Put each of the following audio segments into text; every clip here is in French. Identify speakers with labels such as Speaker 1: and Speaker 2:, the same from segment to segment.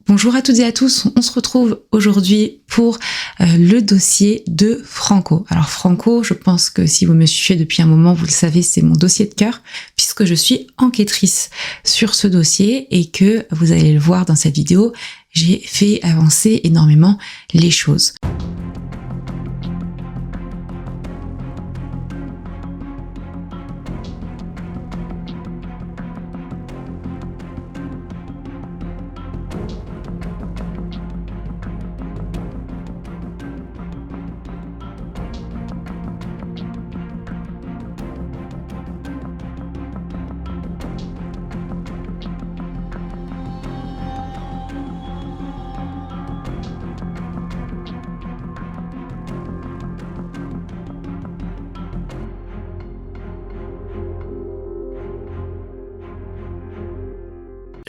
Speaker 1: Bonjour à toutes et à tous, on se retrouve aujourd'hui pour le dossier de Franco. Alors Franco, je pense que si vous me suivez depuis un moment, vous le savez, c'est mon dossier de cœur puisque je suis enquêtrice sur ce dossier et que vous allez le voir dans cette vidéo, j'ai fait avancer énormément les choses.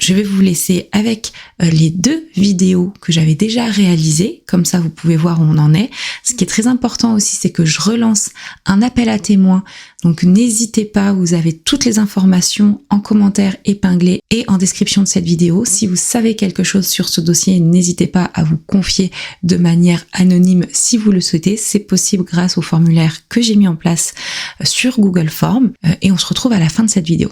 Speaker 1: Je vais vous laisser avec les deux vidéos que j'avais déjà réalisées, comme ça vous pouvez voir où on en est. Ce qui est très important aussi, c'est que je relance un appel à témoins, donc n'hésitez pas, vous avez toutes les informations en commentaire épinglées et en description de cette vidéo. Si vous savez quelque chose sur ce dossier, n'hésitez pas à vous confier de manière anonyme si vous le souhaitez. C'est possible grâce au formulaire que j'ai mis en place sur Google Forms et on se retrouve à la fin de cette vidéo.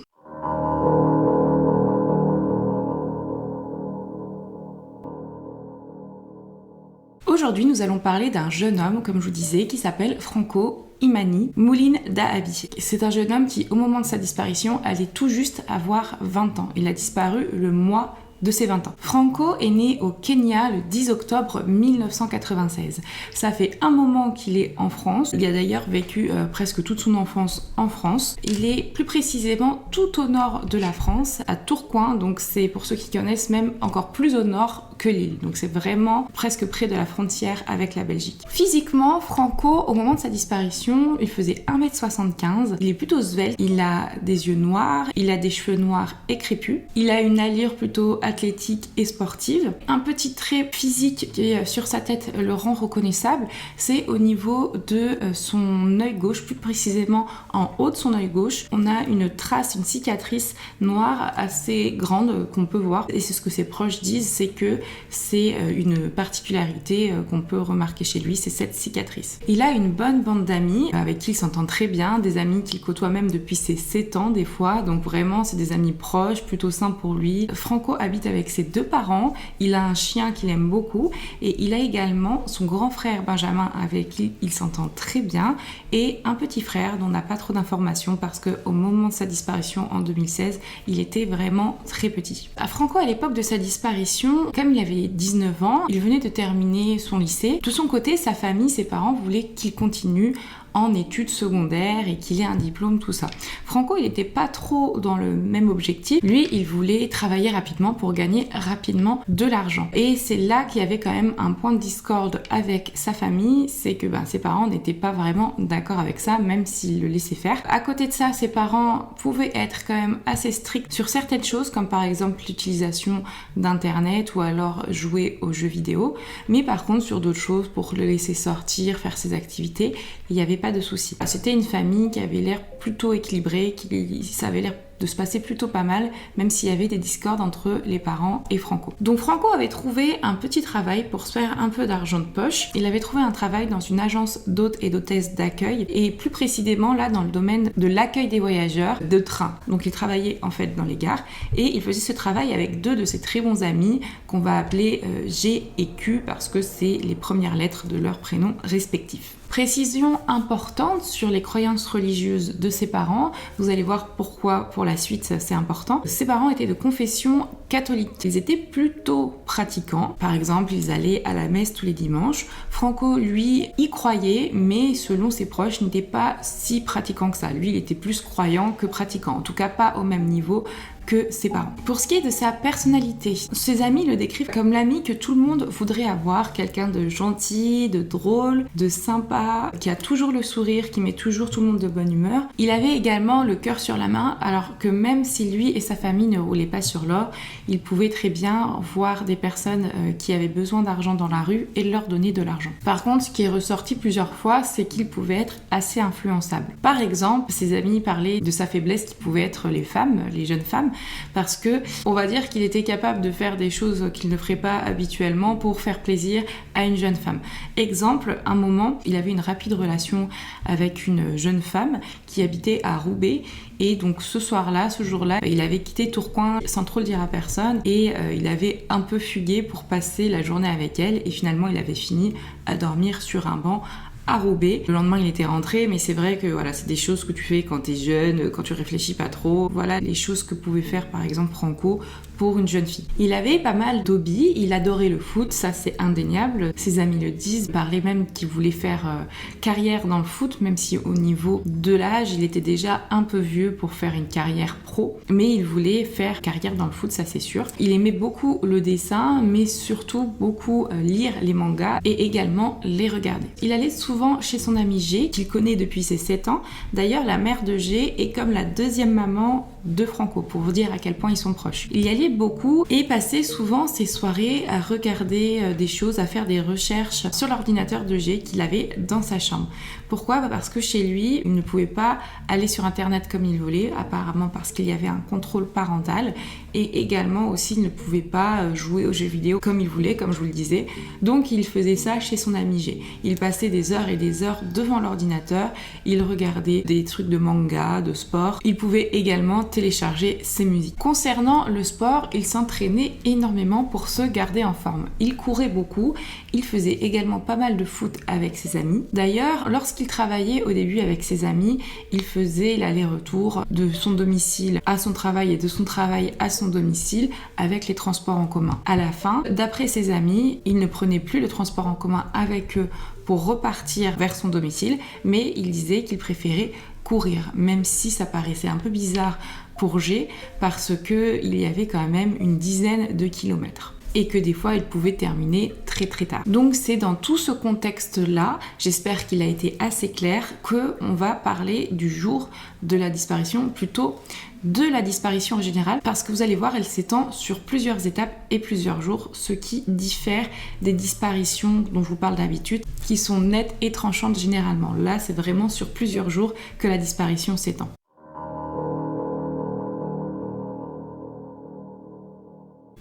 Speaker 1: Aujourd'hui, nous allons parler d'un jeune homme, comme je vous disais, qui s'appelle Franco Imani Mouline Dahabi. C'est un jeune homme qui, au moment de sa disparition, allait tout juste avoir 20 ans. Il a disparu le mois de ses 20 ans. Franco est né au Kenya le 10 octobre 1996. Ça fait un moment qu'il est en France. Il a d'ailleurs vécu presque toute son enfance en France. Il est plus précisément tout au nord de la France, à Tourcoing, donc c'est pour ceux qui connaissent même encore plus au nord que Lille. Donc c'est vraiment presque près de la frontière avec la Belgique. Physiquement, Franco, au moment de sa disparition, il faisait 1m75. Il est plutôt svelte. Il a des yeux noirs, il a des cheveux noirs et crépus. Il a une allure plutôt athlétique et sportive. Un petit trait physique qui est sur sa tête le rend reconnaissable, c'est au niveau de son œil gauche, plus précisément en haut de son œil gauche. On a une trace, une cicatrice noire assez grande qu'on peut voir. Et c'est ce que ses proches disent, c'est que c'est une particularité qu'on peut remarquer chez lui, c'est cette cicatrice. Il a une bonne bande d'amis avec qui il s'entend très bien, des amis qu'il côtoie même depuis ses 7 ans des fois, donc vraiment c'est des amis proches, plutôt sains pour lui. Franco habite avec ses 2 parents, il a un chien qu'il aime beaucoup et il a également son grand frère Benjamin avec qui il s'entend très bien et un petit frère dont on n'a pas trop d'informations parce qu'au moment de sa disparition en 2016, il était vraiment très petit. Franco, à l'époque de sa disparition, comme il avait 19 ans, il venait de terminer son lycée. De son côté, sa famille, ses parents voulaient qu'il continue en études secondaires et qu'il ait un diplôme, tout ça. Franco, il n'était pas trop dans le même objectif. Lui, il voulait travailler rapidement pour gagner rapidement de l'argent. Et c'est là qu'il y avait quand même un point de discorde avec sa famille, c'est que ses parents n'étaient pas vraiment d'accord avec ça, même s'ils le laissaient faire. À côté de ça, ses parents pouvaient être quand même assez stricts sur certaines choses, comme par exemple l'utilisation d'internet ou alors jouer aux jeux vidéo. Mais par contre, sur d'autres choses, pour le laisser sortir, faire ses activités, il n'y avait pas de soucis. C'était une famille qui avait l'air plutôt équilibrée, ça avait l'air de se passer plutôt pas mal, même s'il y avait des discordes entre les parents et Franco. Donc Franco avait trouvé un petit travail pour se faire un peu d'argent de poche. Il avait trouvé un travail dans une agence d'hôtes et d'hôtesses d'accueil, et plus précisément là dans le domaine de l'accueil des voyageurs de train. Donc il travaillait en fait dans les gares, et il faisait ce travail avec 2 de ses très bons amis qu'on va appeler G et Q parce que c'est les premières lettres de leurs prénoms respectifs. Précision importante sur les croyances religieuses de ses parents, vous allez voir pourquoi pour la suite c'est important. Ses parents étaient de confession catholique. Ils étaient plutôt pratiquants, par exemple ils allaient à la messe tous les dimanches. Franco lui y croyait, mais selon ses proches n'était pas si pratiquant que ça. Lui il était plus croyant que pratiquant, en tout cas pas au même niveau que ses parents. Pour ce qui est de sa personnalité, ses amis le décrivent comme l'ami que tout le monde voudrait avoir, quelqu'un de gentil, de drôle, de sympa, qui a toujours le sourire, qui met toujours tout le monde de bonne humeur. Il avait également le cœur sur la main, alors que même si lui et sa famille ne roulaient pas sur l'or, il pouvait très bien voir des personnes qui avaient besoin d'argent dans la rue et leur donner de l'argent. Par contre, ce qui est ressorti plusieurs fois, c'est qu'il pouvait être assez influençable. Par exemple, ses amis parlaient de sa faiblesse qui pouvait être les femmes, les jeunes femmes, parce que on va dire qu'il était capable de faire des choses qu'il ne ferait pas habituellement pour faire plaisir à une jeune femme. Exemple, un moment, il avait une rapide relation avec une jeune femme qui habitait à Roubaix, et donc ce jour-là, il avait quitté Tourcoing sans trop le dire à personne, et il avait un peu fugué pour passer la journée avec elle, et finalement il avait fini à dormir sur un banc à Roubaix. Le lendemain, il était rentré, mais c'est vrai que voilà, c'est des choses que tu fais quand t'es jeune, quand tu réfléchis pas trop. Voilà les choses que pouvait faire par exemple Franco pour une jeune fille. Il avait pas mal d'hobbies, il adorait le foot, ça c'est indéniable. Ses amis le disent, il parlait même qu'il voulait faire carrière dans le foot, même si au niveau de l'âge, il était déjà un peu vieux pour faire une carrière pro, mais il voulait faire carrière dans le foot, ça c'est sûr. Il aimait beaucoup le dessin, mais surtout beaucoup lire les mangas et également les regarder. Il allait souvent chez son ami G, qu'il connaît depuis ses 7 ans. D'ailleurs, la mère de G est comme la deuxième maman de Franco, pour vous dire à quel point ils sont proches. Il y allait beaucoup et passait souvent ses soirées à regarder des choses, à faire des recherches sur l'ordinateur de G qu'il avait dans sa chambre. Pourquoi ? Parce que chez lui, il ne pouvait pas aller sur internet comme il voulait, apparemment parce qu'il y avait un contrôle parental, et également aussi il ne pouvait pas jouer aux jeux vidéo comme il voulait, comme je vous le disais. Donc il faisait ça chez son ami G. Il passait des heures et des heures devant l'ordinateur, il regardait des trucs de manga, de sport. Il pouvait également télécharger ses musiques. Concernant le sport, il s'entraînait énormément pour se garder en forme. Il courait beaucoup, il faisait également pas mal de foot avec ses amis. D'ailleurs, lorsqu'il travaillait au début avec ses amis, il faisait l'aller-retour de son domicile à son travail et de son travail à son domicile avec les transports en commun. À la fin, d'après ses amis, il ne prenait plus le transport en commun avec eux pour repartir vers son domicile, mais il disait qu'il préférait courir, même si ça paraissait un peu bizarre pour G, parce qu'il y avait quand même une dizaine de kilomètres et que des fois il pouvait terminer très très tard. Donc c'est dans tout ce contexte-là, j'espère qu'il a été assez clair, qu'on va parler du jour de la disparition, plutôt de la disparition en général, parce que vous allez voir, elle s'étend sur plusieurs étapes et plusieurs jours, ce qui diffère des disparitions dont je vous parle d'habitude, qui sont nettes et tranchantes généralement. Là, c'est vraiment sur plusieurs jours que la disparition s'étend.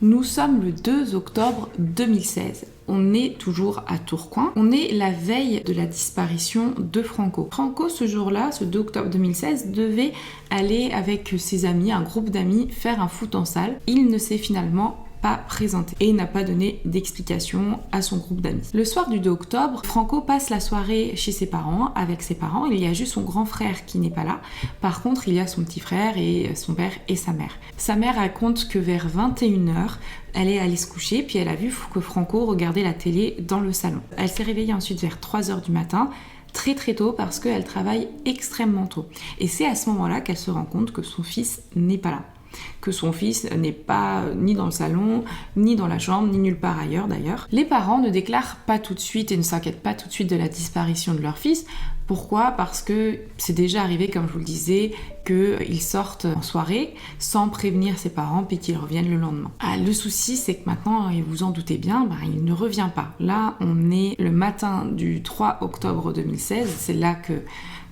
Speaker 1: Nous sommes le 2 octobre 2016. On est toujours à Tourcoing. On est la veille de la disparition de Franco. Franco, ce jour-là, ce 2 octobre 2016, devait aller avec ses amis, un groupe d'amis, faire un foot en salle. Il ne s'est finalement pas présenté et n'a pas donné d'explication à son groupe d'amis. Le soir du 2 octobre, Franco passe la soirée chez ses parents, avec ses parents. Il y a juste son grand frère qui n'est pas là. Par contre, il y a son petit frère et son père et sa mère. Sa mère raconte que vers 21h, elle est allée se coucher, puis elle a vu que Franco regardait la télé dans le salon. Elle s'est réveillée ensuite vers 3h du matin, très très tôt, parce qu'elle travaille extrêmement tôt. Et c'est à ce moment-là qu'elle se rend compte que son fils n'est pas là. Que son fils n'est pas ni dans le salon, ni dans la chambre, ni nulle part ailleurs d'ailleurs. Les parents ne déclarent pas tout de suite et ne s'inquiètent pas tout de suite de la disparition de leur fils. Pourquoi ? Parce que c'est déjà arrivé, comme je vous le disais, qu'ils sortent en soirée sans prévenir ses parents puis qu'ils reviennent le lendemain. Le souci, c'est que maintenant, et vous en doutez bien, il ne revient pas. Là, on est le matin du 3 octobre 2016, c'est là que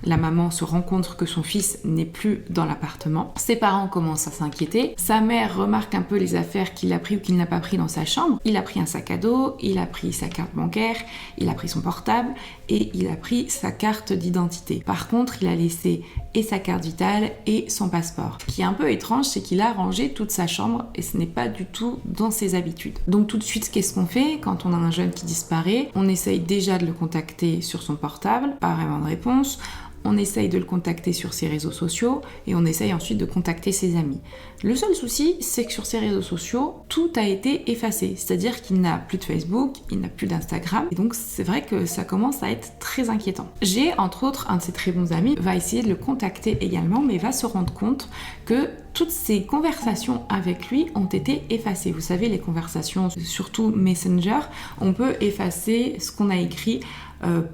Speaker 1: la maman se rend compte que son fils n'est plus dans l'appartement. Ses parents commencent à s'inquiéter. Sa mère remarque un peu les affaires qu'il a pris ou qu'il n'a pas pris dans sa chambre. Il a pris un sac à dos, il a pris sa carte bancaire, il a pris son portable et il a pris sa carte d'identité. Par contre, il a laissé et sa carte vitale et son passeport. Ce qui est un peu étrange, c'est qu'il a rangé toute sa chambre et ce n'est pas du tout dans ses habitudes. Donc tout de suite, qu'est-ce qu'on fait quand on a un jeune qui disparaît ? On essaye déjà de le contacter sur son portable, pas vraiment de réponse. On essaye de le contacter sur ses réseaux sociaux et on essaye ensuite de contacter ses amis. Le seul souci, c'est que sur ses réseaux sociaux, tout a été effacé. C'est-à-dire qu'il n'a plus de Facebook, il n'a plus d'Instagram. Et donc c'est vrai que ça commence à être très inquiétant. J'ai, entre autres, un de ses très bons amis va essayer de le contacter également, mais va se rendre compte que toutes ces conversations avec lui ont été effacées. Vous savez, les conversations, surtout Messenger, on peut effacer ce qu'on a écrit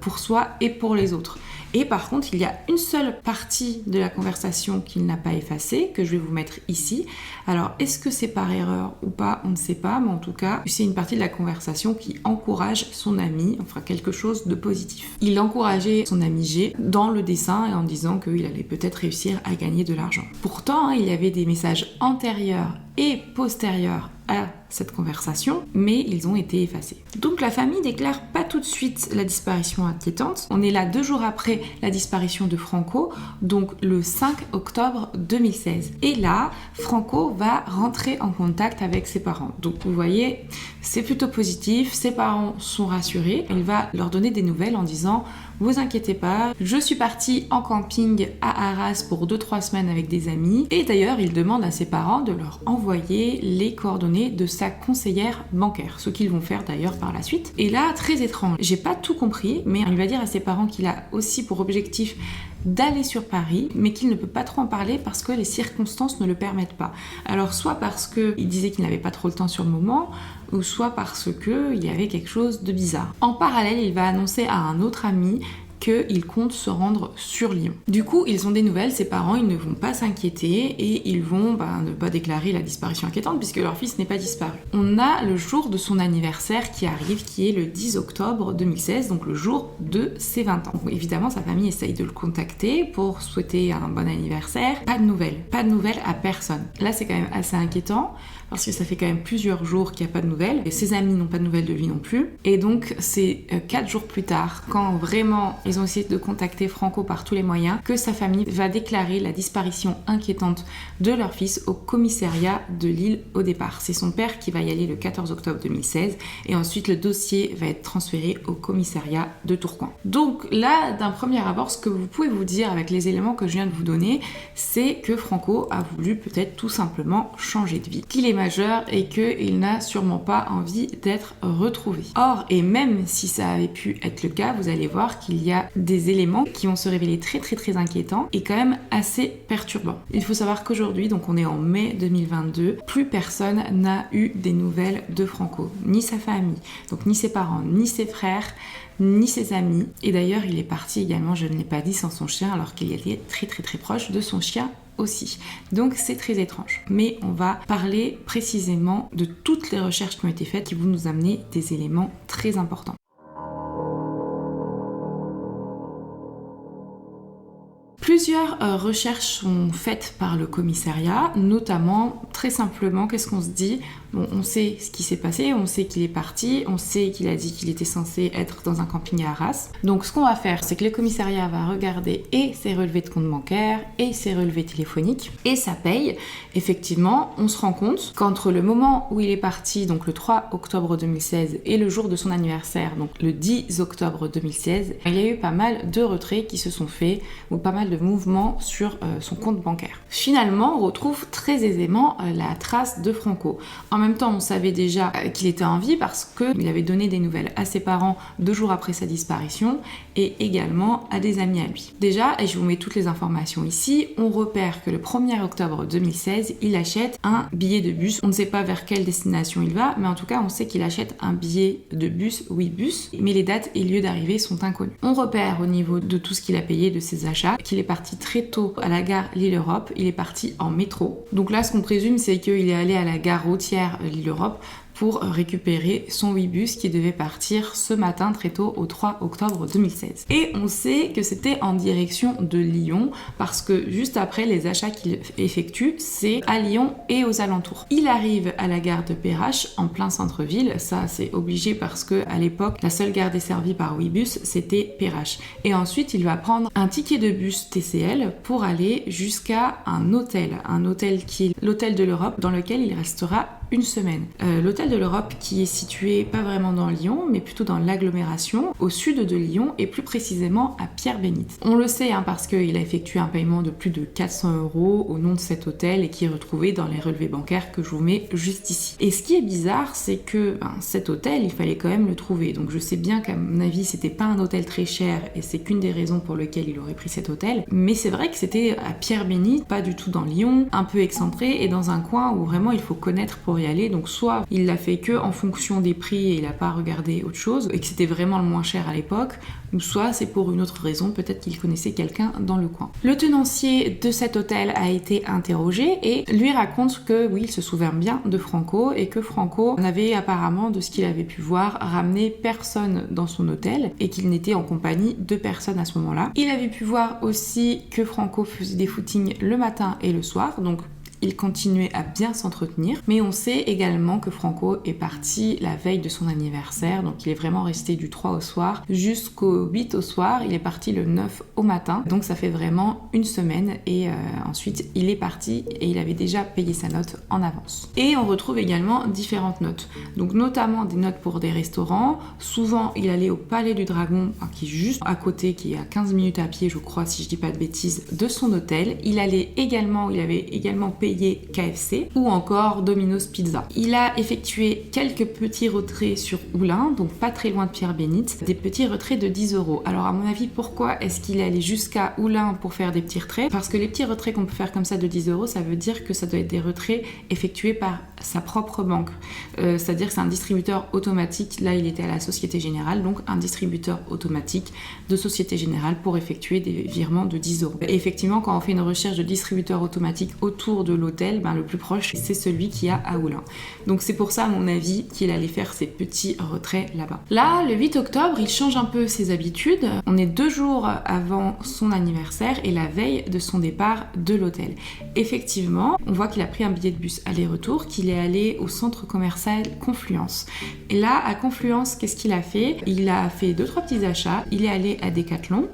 Speaker 1: pour soi et pour les autres. Et par contre, il y a une seule partie de la conversation qu'il n'a pas effacée, que je vais vous mettre ici. Alors, est-ce que c'est par erreur ou pas ? On ne sait pas, mais en tout cas, c'est une partie de la conversation qui encourage son ami, enfin quelque chose de positif. Il encourageait son ami G dans le dessin et en disant qu'il allait peut-être réussir à gagner de l'argent. Pourtant, il y avait avait des messages antérieurs et postérieurs à cette conversation, mais ils ont été effacés. Donc la famille déclare pas tout de suite la disparition inquiétante. On est là 2 jours après la disparition de Franco, donc le 5 octobre 2016. Et là, Franco va rentrer en contact avec ses parents. Donc vous voyez, c'est plutôt positif, ses parents sont rassurés. Il va leur donner des nouvelles en disant « Vous inquiétez pas, je suis partie en camping à Arras pour 2-3 semaines avec des amis. » Et d'ailleurs, il demande à ses parents de leur envoyer les coordonnées de sa conseillère bancaire, ce qu'ils vont faire d'ailleurs par la suite. Et là, très étrange, j'ai pas tout compris, mais il va dire à ses parents qu'il a aussi pour objectif d'aller sur Paris, mais qu'il ne peut pas trop en parler parce que les circonstances ne le permettent pas. Alors soit parce qu'il disait qu'il n'avait pas trop le temps sur le moment, ou soit parce qu'il y avait quelque chose de bizarre. En parallèle, il va annoncer à un autre ami qu'il compte se rendre sur Lyon. Du coup, ils ont des nouvelles, ses parents, ils ne vont pas s'inquiéter et ils vont ne pas déclarer la disparition inquiétante puisque leur fils n'est pas disparu. On a le jour de son anniversaire qui arrive, qui est le 10 octobre 2016, donc le jour de ses 20 ans. Donc, évidemment, sa famille essaye de le contacter pour souhaiter un bon anniversaire. Pas de nouvelles à personne. Là, c'est quand même assez inquiétant parce que ça fait quand même plusieurs jours qu'il n'y a pas de nouvelles. Et ses amis n'ont pas de nouvelles de lui non plus. Et donc, c'est 4 jours plus tard, quand vraiment ils ont essayé de contacter Franco par tous les moyens, que sa famille va déclarer la disparition inquiétante de leur fils au commissariat de Lille au départ. C'est son père qui va y aller le 14 octobre 2016 et ensuite le dossier va être transféré au commissariat de Tourcoing. Donc là, d'un premier abord, ce que vous pouvez vous dire avec les éléments que je viens de vous donner, c'est que Franco a voulu peut-être tout simplement changer de vie, qu'il est majeur et qu'il n'a sûrement pas envie d'être retrouvé. Or, et même si ça avait pu être le cas, vous allez voir qu'il y a des éléments qui vont se révéler très inquiétants et quand même assez perturbants. Il faut savoir qu'aujourd'hui, donc on est en mai 2022, plus personne n'a eu des nouvelles de Franco, ni sa famille, donc ni ses parents, ni ses frères, ni ses amis. Et d'ailleurs, il est parti également, je ne l'ai pas dit, sans son chien, alors qu'il était très proche de son chien aussi. Donc c'est très étrange. Mais on va parler précisément de toutes les recherches qui ont été faites qui vont nous amener des éléments très importants. Plusieurs recherches sont faites par le commissariat, notamment, très simplement, qu'est-ce qu'on se dit ? Bon, on sait ce qui s'est passé, on sait qu'il est parti, on sait qu'il a dit qu'il était censé être dans un camping à Arras. Donc ce qu'on va faire, c'est que le commissariat va regarder et ses relevés de compte bancaire et ses relevés téléphoniques et sa paye. Effectivement, on se rend compte qu'entre le moment où il est parti, donc le 3 octobre 2016, et le jour de son anniversaire, donc le 10 octobre 2016, il y a eu pas mal de retraits qui se sont faits, ou pas mal de mouvements sur son compte bancaire. Finalement, on retrouve très aisément la trace de Franco. En même temps, on savait déjà qu'il était en vie parce qu'il avait donné des nouvelles à ses parents 2 jours après sa disparition et également à des amis à lui. Déjà, et je vous mets toutes les informations ici, on repère que le 1er octobre 2016, il achète un billet de bus. On ne sait pas vers quelle destination il va, mais en tout cas, on sait qu'il achète un billet de bus, Ouibus, mais les dates et lieux d'arrivée sont inconnus. On repère au niveau de tout ce qu'il a payé de ses achats qu'il est parti très tôt à la gare Lille-Europe, il est parti en métro. Donc là, ce qu'on présume, c'est qu'il est allé à la gare routière Lille-Europe pour récupérer son Ouibus qui devait partir ce matin très tôt au 3 octobre 2016. Et on sait que c'était en direction de Lyon parce que juste après les achats qu'il effectue, c'est à Lyon et aux alentours. Il arrive à la gare de Perrache en plein centre-ville, ça c'est obligé parce que à l'époque la seule gare desservie par Ouibus c'était Perrache. Et ensuite il va prendre un ticket de bus TCL pour aller jusqu'à un hôtel qui est l'hôtel de l'Europe dans lequel il restera une semaine. L'hôtel de l'Europe qui est situé pas vraiment dans Lyon, mais plutôt dans l'agglomération, au sud de Lyon et plus précisément à Pierre-Bénite. On le sait parce qu'il a effectué un paiement de plus de 400 € au nom de cet hôtel et qui est retrouvé dans les relevés bancaires que je vous mets juste ici. Et ce qui est bizarre, c'est que cet hôtel, il fallait quand même le trouver. Donc je sais bien qu'à mon avis, c'était pas un hôtel très cher et c'est qu'une des raisons pour lesquelles il aurait pris cet hôtel. Mais c'est vrai que c'était à Pierre-Bénite, pas du tout dans Lyon, un peu excentré et dans un coin où vraiment il faut connaître pour y aller. Donc soit il l'a fait que en fonction des prix et il n'a pas regardé autre chose et que c'était vraiment le moins cher à l'époque, ou soit c'est pour une autre raison, peut-être qu'il connaissait quelqu'un dans le coin. Le tenancier de cet hôtel a été interrogé et lui raconte que oui, il se souvient bien de Franco et que Franco n'avait apparemment, de ce qu'il avait pu voir, ramené personne dans son hôtel et qu'il n'était en compagnie de personne à ce moment-là. Il avait pu voir aussi que Franco faisait des footings le matin et le soir, donc il continuait à bien s'entretenir. Mais on sait également que Franco est parti la veille de son anniversaire, donc il est vraiment resté du 3 au soir jusqu'au 8 au soir. Il est parti le 9 au matin, donc ça fait vraiment une semaine et ensuite il est parti et il avait déjà payé sa note en avance. Et on retrouve également différentes notes, donc notamment des notes pour des restaurants. Souvent il allait au Palais du Dragon, qui est juste à côté, qui est à 15 minutes à pied je crois, si je dis pas de bêtises, de son hôtel. Il avait également payé KFC ou encore Domino's Pizza. Il a effectué quelques petits retraits sur Oulin, donc pas très loin de Pierre-Bénite, des petits retraits de 10 €. Alors à mon avis, pourquoi est-ce qu'il est allé jusqu'à Oulin pour faire des petits retraits? Parce que les petits retraits qu'on peut faire comme ça de 10 €, ça veut dire que ça doit être des retraits effectués par sa propre banque. C'est-à-dire que c'est un distributeur automatique. Là, il était à la Société Générale, donc un distributeur automatique de Société Générale pour effectuer des virements de 10 €. Et effectivement, quand on fait une recherche de distributeur automatique autour de l'hôtel, le plus proche, c'est celui qui a à Oulin. Donc c'est pour ça, à mon avis, qu'il allait faire ses petits retraits là-bas. Là, le 8 octobre, il change un peu ses habitudes. On est 2 jours avant son anniversaire et la veille de son départ de l'hôtel. Effectivement, on voit qu'il a pris un billet de bus aller-retour, qu'il est allé au centre commercial Confluence. Et là, à Confluence, qu'est-ce qu'il a fait? Il a fait 2-3 petits achats. Il est allé à Decathlon.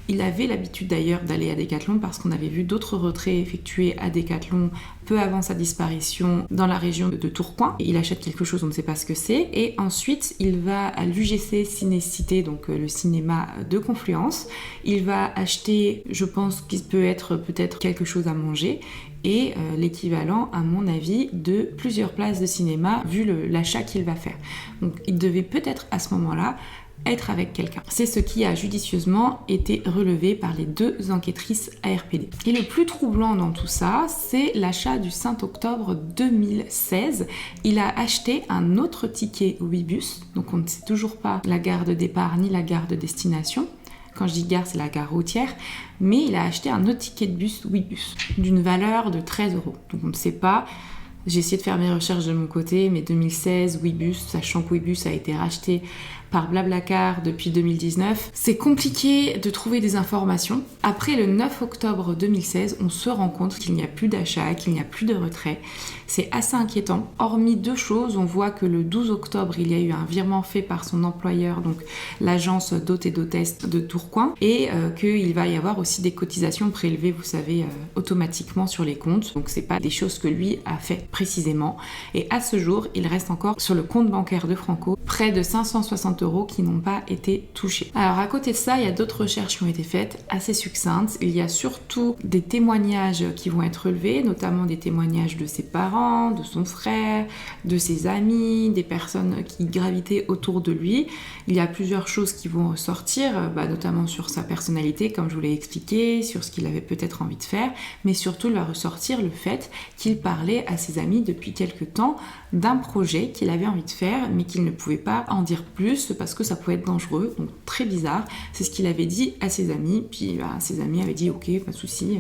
Speaker 1: Il avait l'habitude d'ailleurs d'aller à Decathlon parce qu'on avait vu d'autres retraits effectués à Decathlon peu avant sa disparition dans la région de Tourcoing. Il achète quelque chose, on ne sait pas ce que c'est. Et ensuite, il va à l'UGC Ciné-Cité, donc le cinéma de Confluence. Il va acheter, je pense qu'il peut être peut-être quelque chose à manger et l'équivalent, à mon avis, de plusieurs places de cinéma vu l'achat qu'il va faire. Donc il devait peut-être à ce moment-là être avec quelqu'un. C'est ce qui a judicieusement été relevé par les 2 enquêtrices ARPD. Et le plus troublant dans tout ça, c'est l'achat du 5 octobre 2016. Il a acheté un autre ticket Ouibus, donc on ne sait toujours pas la gare de départ ni la gare de destination. Quand je dis gare, c'est la gare routière, mais il a acheté un autre ticket de bus Ouibus d'une valeur de 13 €. Donc on ne sait pas. J'ai essayé de faire mes recherches de mon côté, mais 2016, Ouibus, sachant que Ouibus a été racheté par Blablacar depuis 2019, c'est compliqué de trouver des informations. Après le 9 octobre 2016, on se rend compte qu'il n'y a plus d'achat, qu'il n'y a plus de retrait. C'est assez inquiétant. Hormis 2 choses, on voit que le 12 octobre, il y a eu un virement fait par son employeur, donc l'agence d'hôtes et d'hôtesses de Tourcoing, et qu'il va y avoir aussi des cotisations prélevées, vous savez, automatiquement sur les comptes. Donc c'est pas des choses que lui a fait précisément. Et à ce jour, il reste encore sur le compte bancaire de Franco près de 560 € qui n'ont pas été touchés. Alors à côté de ça, il y a d'autres recherches qui ont été faites, assez succinctes. Il y a surtout des témoignages qui vont être relevés, notamment des témoignages de ses parents, de son frère, de ses amis, des personnes qui gravitaient autour de lui. Il y a plusieurs choses qui vont ressortir, notamment sur sa personnalité, comme je vous l'ai expliqué, sur ce qu'il avait peut-être envie de faire, mais surtout il va ressortir le fait qu'il parlait à ses amis depuis quelque temps d'un projet qu'il avait envie de faire, mais qu'il ne pouvait pas en dire plus parce que ça pouvait être dangereux, donc très bizarre. C'est ce qu'il avait dit à ses amis, puis ses amis avaient dit ok, pas de souci,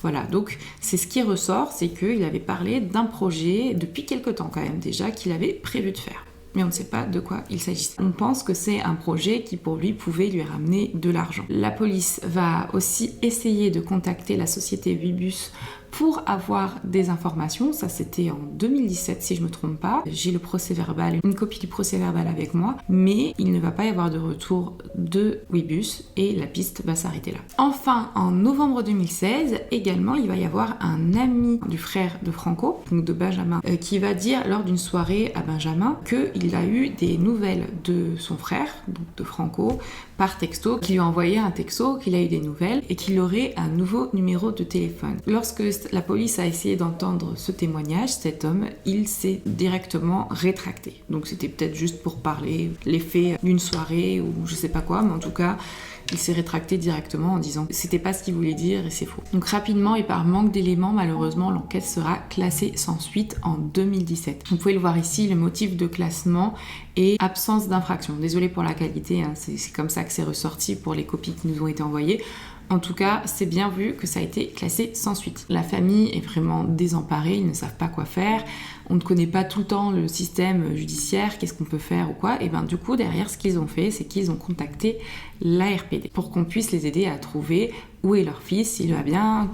Speaker 1: voilà. Donc c'est ce qui ressort, c'est qu'il avait parlé d'un projet depuis quelque temps quand même déjà qu'il avait prévu de faire. Mais on ne sait pas de quoi il s'agissait. On pense que c'est un projet qui pour lui pouvait lui ramener de l'argent. La police va aussi essayer de contacter la société Ouibus pour avoir des informations. Ça, c'était en 2017, si je me trompe pas. J'ai le procès-verbal, une copie du procès-verbal avec moi, mais il ne va pas y avoir de retour de Ouibus et la piste va s'arrêter là. Enfin, en novembre 2016, également, il va y avoir un ami du frère de Franco, donc de Benjamin, qui va dire lors d'une soirée à Benjamin qu'il a eu des nouvelles de son frère, donc de Franco, par texto, qui lui a envoyé un texto, qu'il a eu des nouvelles et qu'il aurait un nouveau numéro de téléphone. Lorsque la police a essayé d'entendre ce témoignage, cet homme, il s'est directement rétracté. Donc c'était peut-être juste pour parler l'effet d'une soirée ou je sais pas quoi, mais en tout cas, il s'est rétracté directement en disant que c'était pas ce qu'il voulait dire et c'est faux. Donc rapidement et par manque d'éléments, malheureusement, l'enquête sera classée sans suite en 2017. Vous pouvez le voir ici, le motif de classement est absence d'infraction. Désolée pour la qualité, c'est comme ça que c'est ressorti pour les copies qui nous ont été envoyées. En tout cas, c'est bien vu que ça a été classé sans suite. La famille est vraiment désemparée, ils ne savent pas quoi faire. on ne connaît pas tout le temps le système judiciaire, qu'est-ce qu'on peut faire ou quoi, et ben du coup derrière ce qu'ils ont fait, c'est qu'ils ont contacté l'ARPD pour qu'on puisse les aider à trouver où est leur fils, s'il va bien,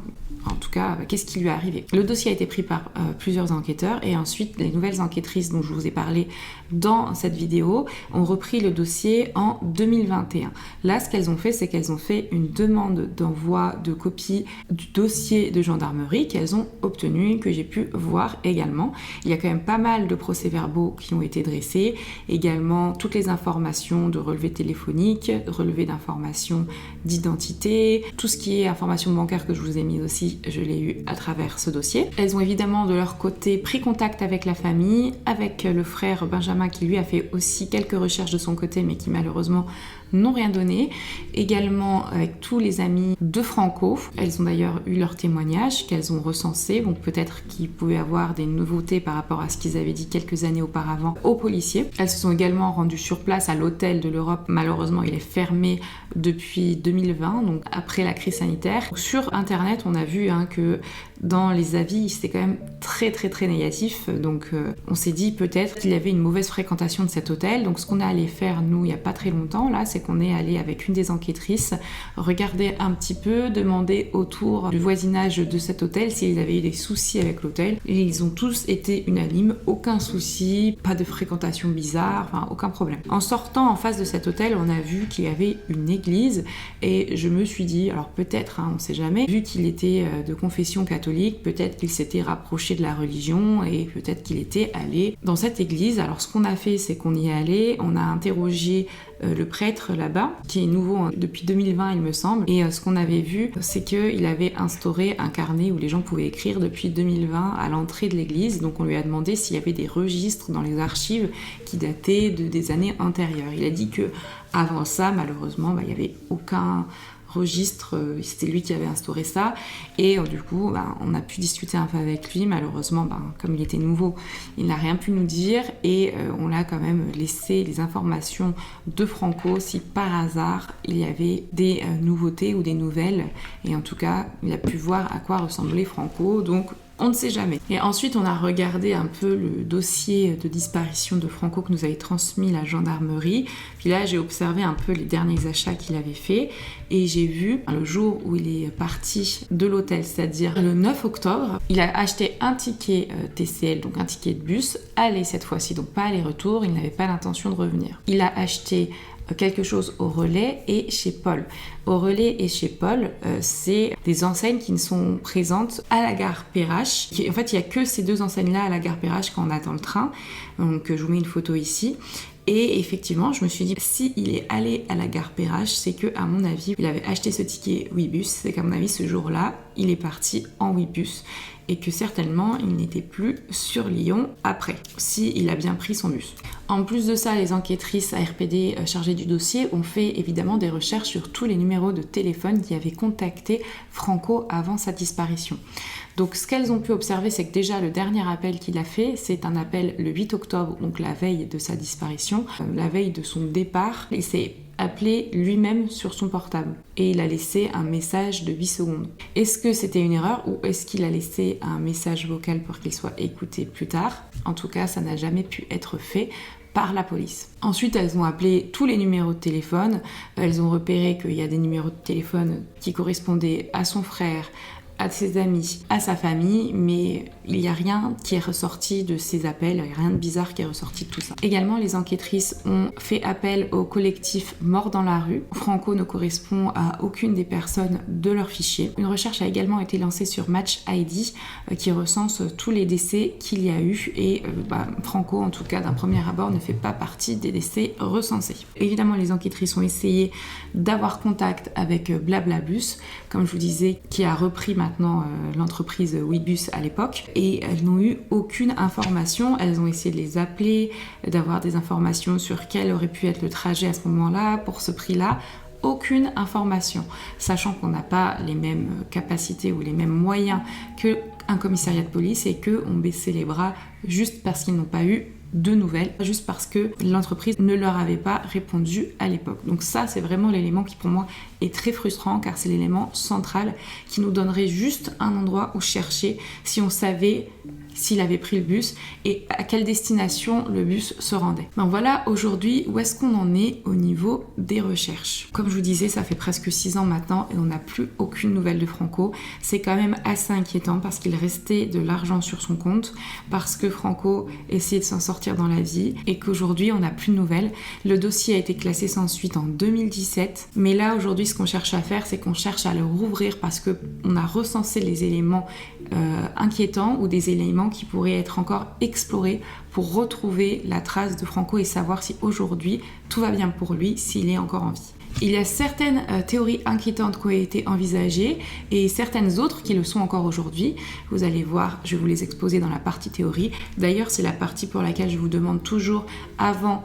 Speaker 1: en tout cas, qu'est-ce qui lui est arrivé. Le dossier a été pris par plusieurs enquêteurs et ensuite les nouvelles enquêtrices dont je vous ai parlé dans cette vidéo ont repris le dossier en 2021. Là, ce qu'elles ont fait, c'est qu'elles ont fait une demande d'envoi de copie du dossier de gendarmerie qu'elles ont obtenu, que j'ai pu voir également. Il y a quand même pas mal de procès-verbaux qui ont été dressés, également toutes les informations de relevés téléphoniques, relevés d'informations d'identité, tout ce qui est information bancaire que je vous ai mis aussi, je l'ai eu à travers ce dossier. Elles ont évidemment de leur côté pris contact avec la famille, avec le frère Benjamin qui lui a fait aussi quelques recherches de son côté mais qui malheureusement n'ont rien donné. Également avec tous les amis de Franco. Elles ont d'ailleurs eu leurs témoignages qu'elles ont recensés. Donc peut-être qu'ils pouvaient avoir des nouveautés par rapport à ce qu'ils avaient dit quelques années auparavant aux policiers. Elles se sont également rendues sur place à l'hôtel de l'Europe. Malheureusement, il est fermé depuis 2020, donc après la crise sanitaire. Sur internet, on a vu que dans les avis, c'était quand même très négatif. Donc on s'est dit peut-être qu'il y avait une mauvaise fréquentation de cet hôtel. Donc ce qu'on est allé faire, nous, il n'y a pas très longtemps, là, c'est qu'on est allé avec une des enquêtrices regarder un petit peu, demander autour du voisinage de cet hôtel s'ils avaient eu des soucis avec l'hôtel. Et ils ont tous été unanimes, aucun souci, pas de fréquentation bizarre, enfin aucun problème. En sortant en face de cet hôtel, on a vu qu'il y avait une église et je me suis dit, alors peut-être, on sait jamais, vu qu'il était de confession catholique, peut-être qu'il s'était rapproché de la religion et peut-être qu'il était allé dans cette église. Alors ce qu'on a fait, c'est qu'on y est allé, on a interrogé le prêtre là-bas, qui est nouveau depuis 2020 il me semble, et ce qu'on avait vu, c'est qu'il avait instauré un carnet où les gens pouvaient écrire depuis 2020 à l'entrée de l'église. Donc on lui a demandé s'il y avait des registres dans les archives qui dataient des années antérieures. Il a dit que avant ça, malheureusement, il n'y avait aucun registre, c'était lui qui avait instauré ça, et du coup on a pu discuter un peu avec lui. Malheureusement, comme il était nouveau, il n'a rien pu nous dire, et on l'a quand même laissé les informations de Franco si par hasard il y avait des nouveautés ou des nouvelles, et en tout cas il a pu voir à quoi ressemblait Franco, donc on ne sait jamais. Et ensuite, on a regardé un peu le dossier de disparition de Franco que nous avait transmis la gendarmerie. Puis là, j'ai observé un peu les derniers achats qu'il avait fait. Et j'ai vu, le jour où il est parti de l'hôtel, c'est-à-dire le 9 octobre, il a acheté un ticket TCL, donc un ticket de bus, aller cette fois-ci, donc pas aller-retour, il n'avait pas l'intention de revenir. Il a acheté quelque chose au Relais et chez Paul. Au Relais et chez Paul, c'est des enseignes qui ne sont présentes à la gare Perrache. En fait, il n'y a que ces deux enseignes-là à la gare Perrache quand on attend le train. Donc, je vous mets une photo ici. Et effectivement, je me suis dit, s'il est allé à la gare Perrache, c'est que, à mon avis, il avait acheté ce ticket Ouibus. C'est qu'à mon avis, ce jour-là, il est parti en Ouibus. Et que certainement, il n'était plus sur Lyon après, s'il a bien pris son bus. En plus de ça, les enquêtrices ARPD chargées du dossier ont fait évidemment des recherches sur tous les numéros de téléphone qui avaient contacté Franco avant sa disparition. Donc ce qu'elles ont pu observer, c'est que déjà le dernier appel qu'il a fait, c'est un appel le 8 octobre, donc la veille de sa disparition, la veille de son départ, et c'est appelé lui-même sur son portable. Et il a laissé un message de 8 secondes. Est-ce que c'était une erreur ou est-ce qu'il a laissé un message vocal pour qu'il soit écouté plus tard ? En tout cas, ça n'a jamais pu être fait par la police. Ensuite, elles ont appelé tous les numéros de téléphone. Elles ont repéré qu'il y a des numéros de téléphone qui correspondaient à son frère, à ses amis, à sa famille, mais il n'y a rien qui est ressorti de ces appels, il n'y a rien de bizarre qui est ressorti de tout ça. Également, les enquêtrices ont fait appel au collectif Mort dans la rue. Franco ne correspond à aucune des personnes de leur fichier. Une recherche a également été lancée sur Match ID qui recense tous les décès qu'il y a eu, et Franco, en tout cas d'un premier abord, ne fait pas partie des décès recensés. Évidemment, les enquêtrices ont essayé d'avoir contact avec Blablabus, comme je vous disais, qui a repris maintenant l'entreprise Ouibus à l'époque, et elles n'ont eu aucune information. Elles ont essayé de les appeler, d'avoir des informations sur quel aurait pu être le trajet à ce moment-là, pour ce prix-là. Aucune information, sachant qu'on n'a pas les mêmes capacités ou les mêmes moyens qu'un commissariat de police, et qu'on baissait les bras juste parce qu'ils n'ont pas eu de nouvelles, juste parce que l'entreprise ne leur avait pas répondu à l'époque. Donc ça, c'est vraiment l'élément qui pour moi est très frustrant car c'est l'élément central qui nous donnerait juste un endroit où chercher si on savait s'il avait pris le bus et à quelle destination le bus se rendait. Donc voilà aujourd'hui où est-ce qu'on en est au niveau des recherches. Comme je vous disais, ça fait presque 6 ans maintenant et on n'a plus aucune nouvelle de Franco. C'est quand même assez inquiétant parce qu'il restait de l'argent sur son compte, parce que Franco essayait de s'en sortir dans la vie et qu'aujourd'hui on n'a plus de nouvelles. Le dossier a été classé sans suite en 2017, mais là aujourd'hui ce qu'on cherche à faire, c'est qu'on cherche à le rouvrir parce qu'on a recensé les éléments inquiétants ou des éléments qui pourraient être encore explorés pour retrouver la trace de Franco et savoir si aujourd'hui tout va bien pour lui, s'il est encore en vie. Il y a certaines théories inquiétantes qui ont été envisagées et certaines autres qui le sont encore aujourd'hui. Vous allez voir, je vais vous les exposer dans la partie théorie. D'ailleurs, c'est la partie pour laquelle je vous demande toujours, avant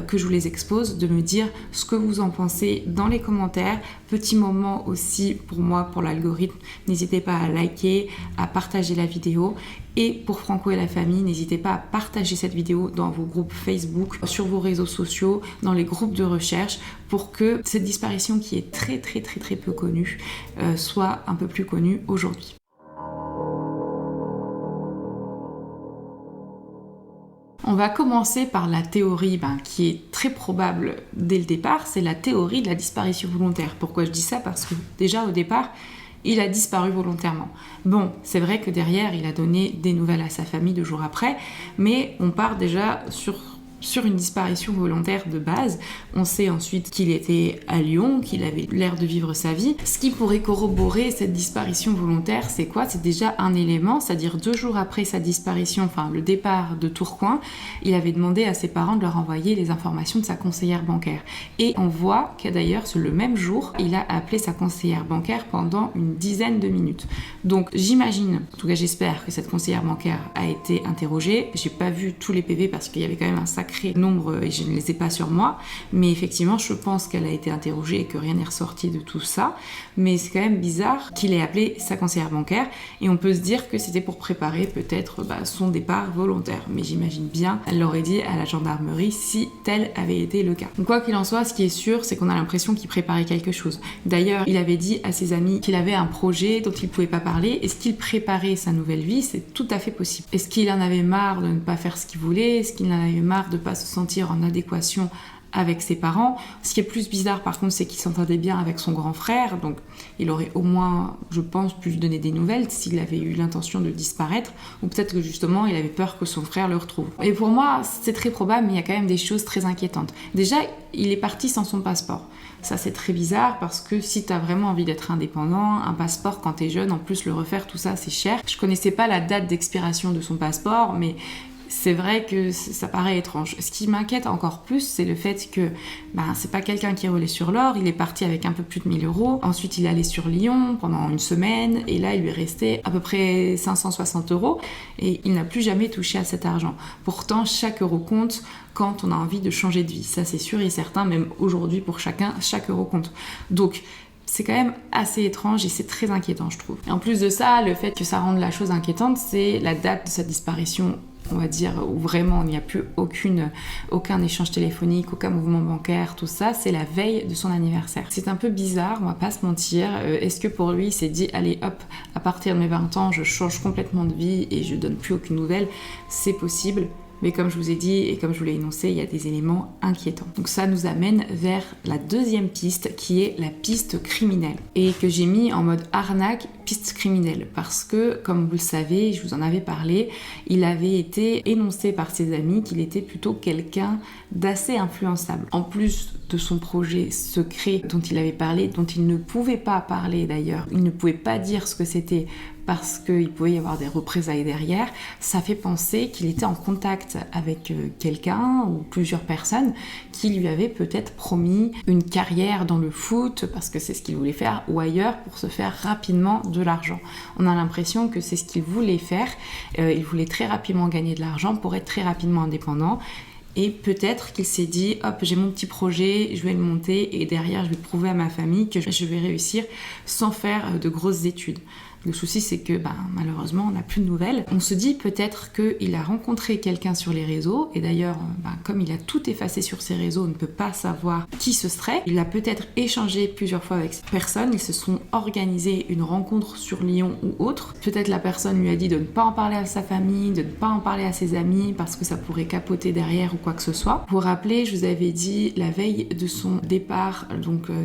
Speaker 1: que je vous les expose, de me dire ce que vous en pensez dans les commentaires. Petit moment aussi pour moi, pour l'algorithme, n'hésitez pas à liker, à partager la vidéo. Et pour Franco et la famille, n'hésitez pas à partager cette vidéo dans vos groupes Facebook, sur vos réseaux sociaux, dans les groupes de recherche, pour que cette disparition qui est très peu connue soit un peu plus connue aujourd'hui. On va commencer par la théorie qui est très probable dès le départ, c'est la théorie de la disparition volontaire. Pourquoi je dis ça? Parce que déjà au départ, il a disparu volontairement. Bon, c'est vrai que derrière, il a donné des nouvelles à sa famille 2 jours après, mais on part déjà sur une disparition volontaire de base. On sait ensuite qu'il était à Lyon, qu'il avait l'air de vivre sa vie. Ce qui pourrait corroborer cette disparition volontaire, c'est quoi? C'est déjà un élément, c'est-à-dire 2 jours après sa disparition, enfin le départ de Tourcoing, il avait demandé à ses parents de leur envoyer les informations de sa conseillère bancaire. Et on voit que d'ailleurs, le même jour, il a appelé sa conseillère bancaire pendant une dizaine de minutes. Donc j'imagine, en tout cas j'espère que cette conseillère bancaire a été interrogée. J'ai pas vu tous les PV parce qu'il y avait quand même un sacré nombre et je ne les ai pas sur moi, mais effectivement je pense qu'elle a été interrogée et que rien n'est ressorti de tout ça, mais c'est quand même bizarre qu'il ait appelé sa conseillère bancaire et on peut se dire que c'était pour préparer peut-être son départ volontaire, mais j'imagine bien elle l'aurait dit à la gendarmerie si tel avait été le cas. Donc quoi qu'il en soit, ce qui est sûr c'est qu'on a l'impression qu'il préparait quelque chose. D'ailleurs il avait dit à ses amis qu'il avait un projet dont il ne pouvait pas parler. Est-ce qu'il préparait sa nouvelle vie? C'est tout à fait possible. Est-ce qu'il en avait marre de ne pas faire ce qu'il voulait? Est-ce qu'il en avait marre de pas se sentir en adéquation avec ses parents? Ce qui est plus bizarre par contre, c'est qu'il s'entendait bien avec son grand frère, donc il aurait au moins, je pense, pu lui donner des nouvelles s'il avait eu l'intention de disparaître, ou peut-être que justement il avait peur que son frère le retrouve. Et pour moi, c'est très probable, mais il y a quand même des choses très inquiétantes. Déjà, il est parti sans son passeport. Ça c'est très bizarre parce que si t'as vraiment envie d'être indépendant, un passeport quand t'es jeune, en plus le refaire tout ça c'est cher. Je connaissais pas la date d'expiration de son passeport, mais c'est vrai que ça paraît étrange. Ce qui m'inquiète encore plus, c'est le fait que c'est pas quelqu'un qui roulait sur l'or. Il est parti avec un peu plus de 1 000 €. Ensuite, il est allé sur Lyon pendant une semaine. Et là, il lui restait à peu près 560 €. Et il n'a plus jamais touché à cet argent. Pourtant, chaque euro compte quand on a envie de changer de vie. Ça, c'est sûr et certain. Même aujourd'hui, pour chacun, chaque euro compte. Donc, c'est quand même assez étrange et c'est très inquiétant, je trouve. Et en plus de ça, le fait que ça rende la chose inquiétante, c'est la date de sa disparition, on va dire, où vraiment il n'y a plus aucun échange téléphonique, aucun mouvement bancaire, tout ça, c'est la veille de son anniversaire. C'est un peu bizarre, on va pas se mentir. Est-ce que pour lui, il s'est dit, allez hop, à partir de mes 20 ans, je change complètement de vie et je donne plus aucune nouvelle? C'est possible. Mais comme je vous ai dit et comme je vous l'ai énoncé, il y a des éléments inquiétants. Donc ça nous amène vers la deuxième piste qui est la piste criminelle. Et que j'ai mis en mode arnaque, piste criminelle. Parce que, comme vous le savez, je vous en avais parlé, il avait été énoncé par ses amis qu'il était plutôt quelqu'un d'assez influençable. En plus de son projet secret dont il avait parlé, dont il ne pouvait pas parler d'ailleurs, il ne pouvait pas dire ce que c'était parce qu'il pouvait y avoir des représailles derrière, ça fait penser qu'il était en contact avec quelqu'un ou plusieurs personnes qui lui avaient peut-être promis une carrière dans le foot parce que c'est ce qu'il voulait faire ou ailleurs pour se faire rapidement de l'argent. On a l'impression que c'est ce qu'il voulait faire, il voulait très rapidement gagner de l'argent pour être très rapidement indépendant. Et peut-être qu'il s'est dit, hop, j'ai mon petit projet, je vais le monter et derrière je vais prouver à ma famille que je vais réussir sans faire de grosses études. Le souci, c'est que malheureusement, on n'a plus de nouvelles. On se dit peut-être qu'il a rencontré quelqu'un sur les réseaux, et d'ailleurs, comme il a tout effacé sur ses réseaux, on ne peut pas savoir qui ce serait. Il a peut-être échangé plusieurs fois avec cette personne, ils se sont organisés une rencontre sur Lyon ou autre. Peut-être la personne lui a dit de ne pas en parler à sa famille, de ne pas en parler à ses amis, parce que ça pourrait capoter derrière ou quoi que ce soit. Vous vous rappelez, je vous avais dit la veille de son départ,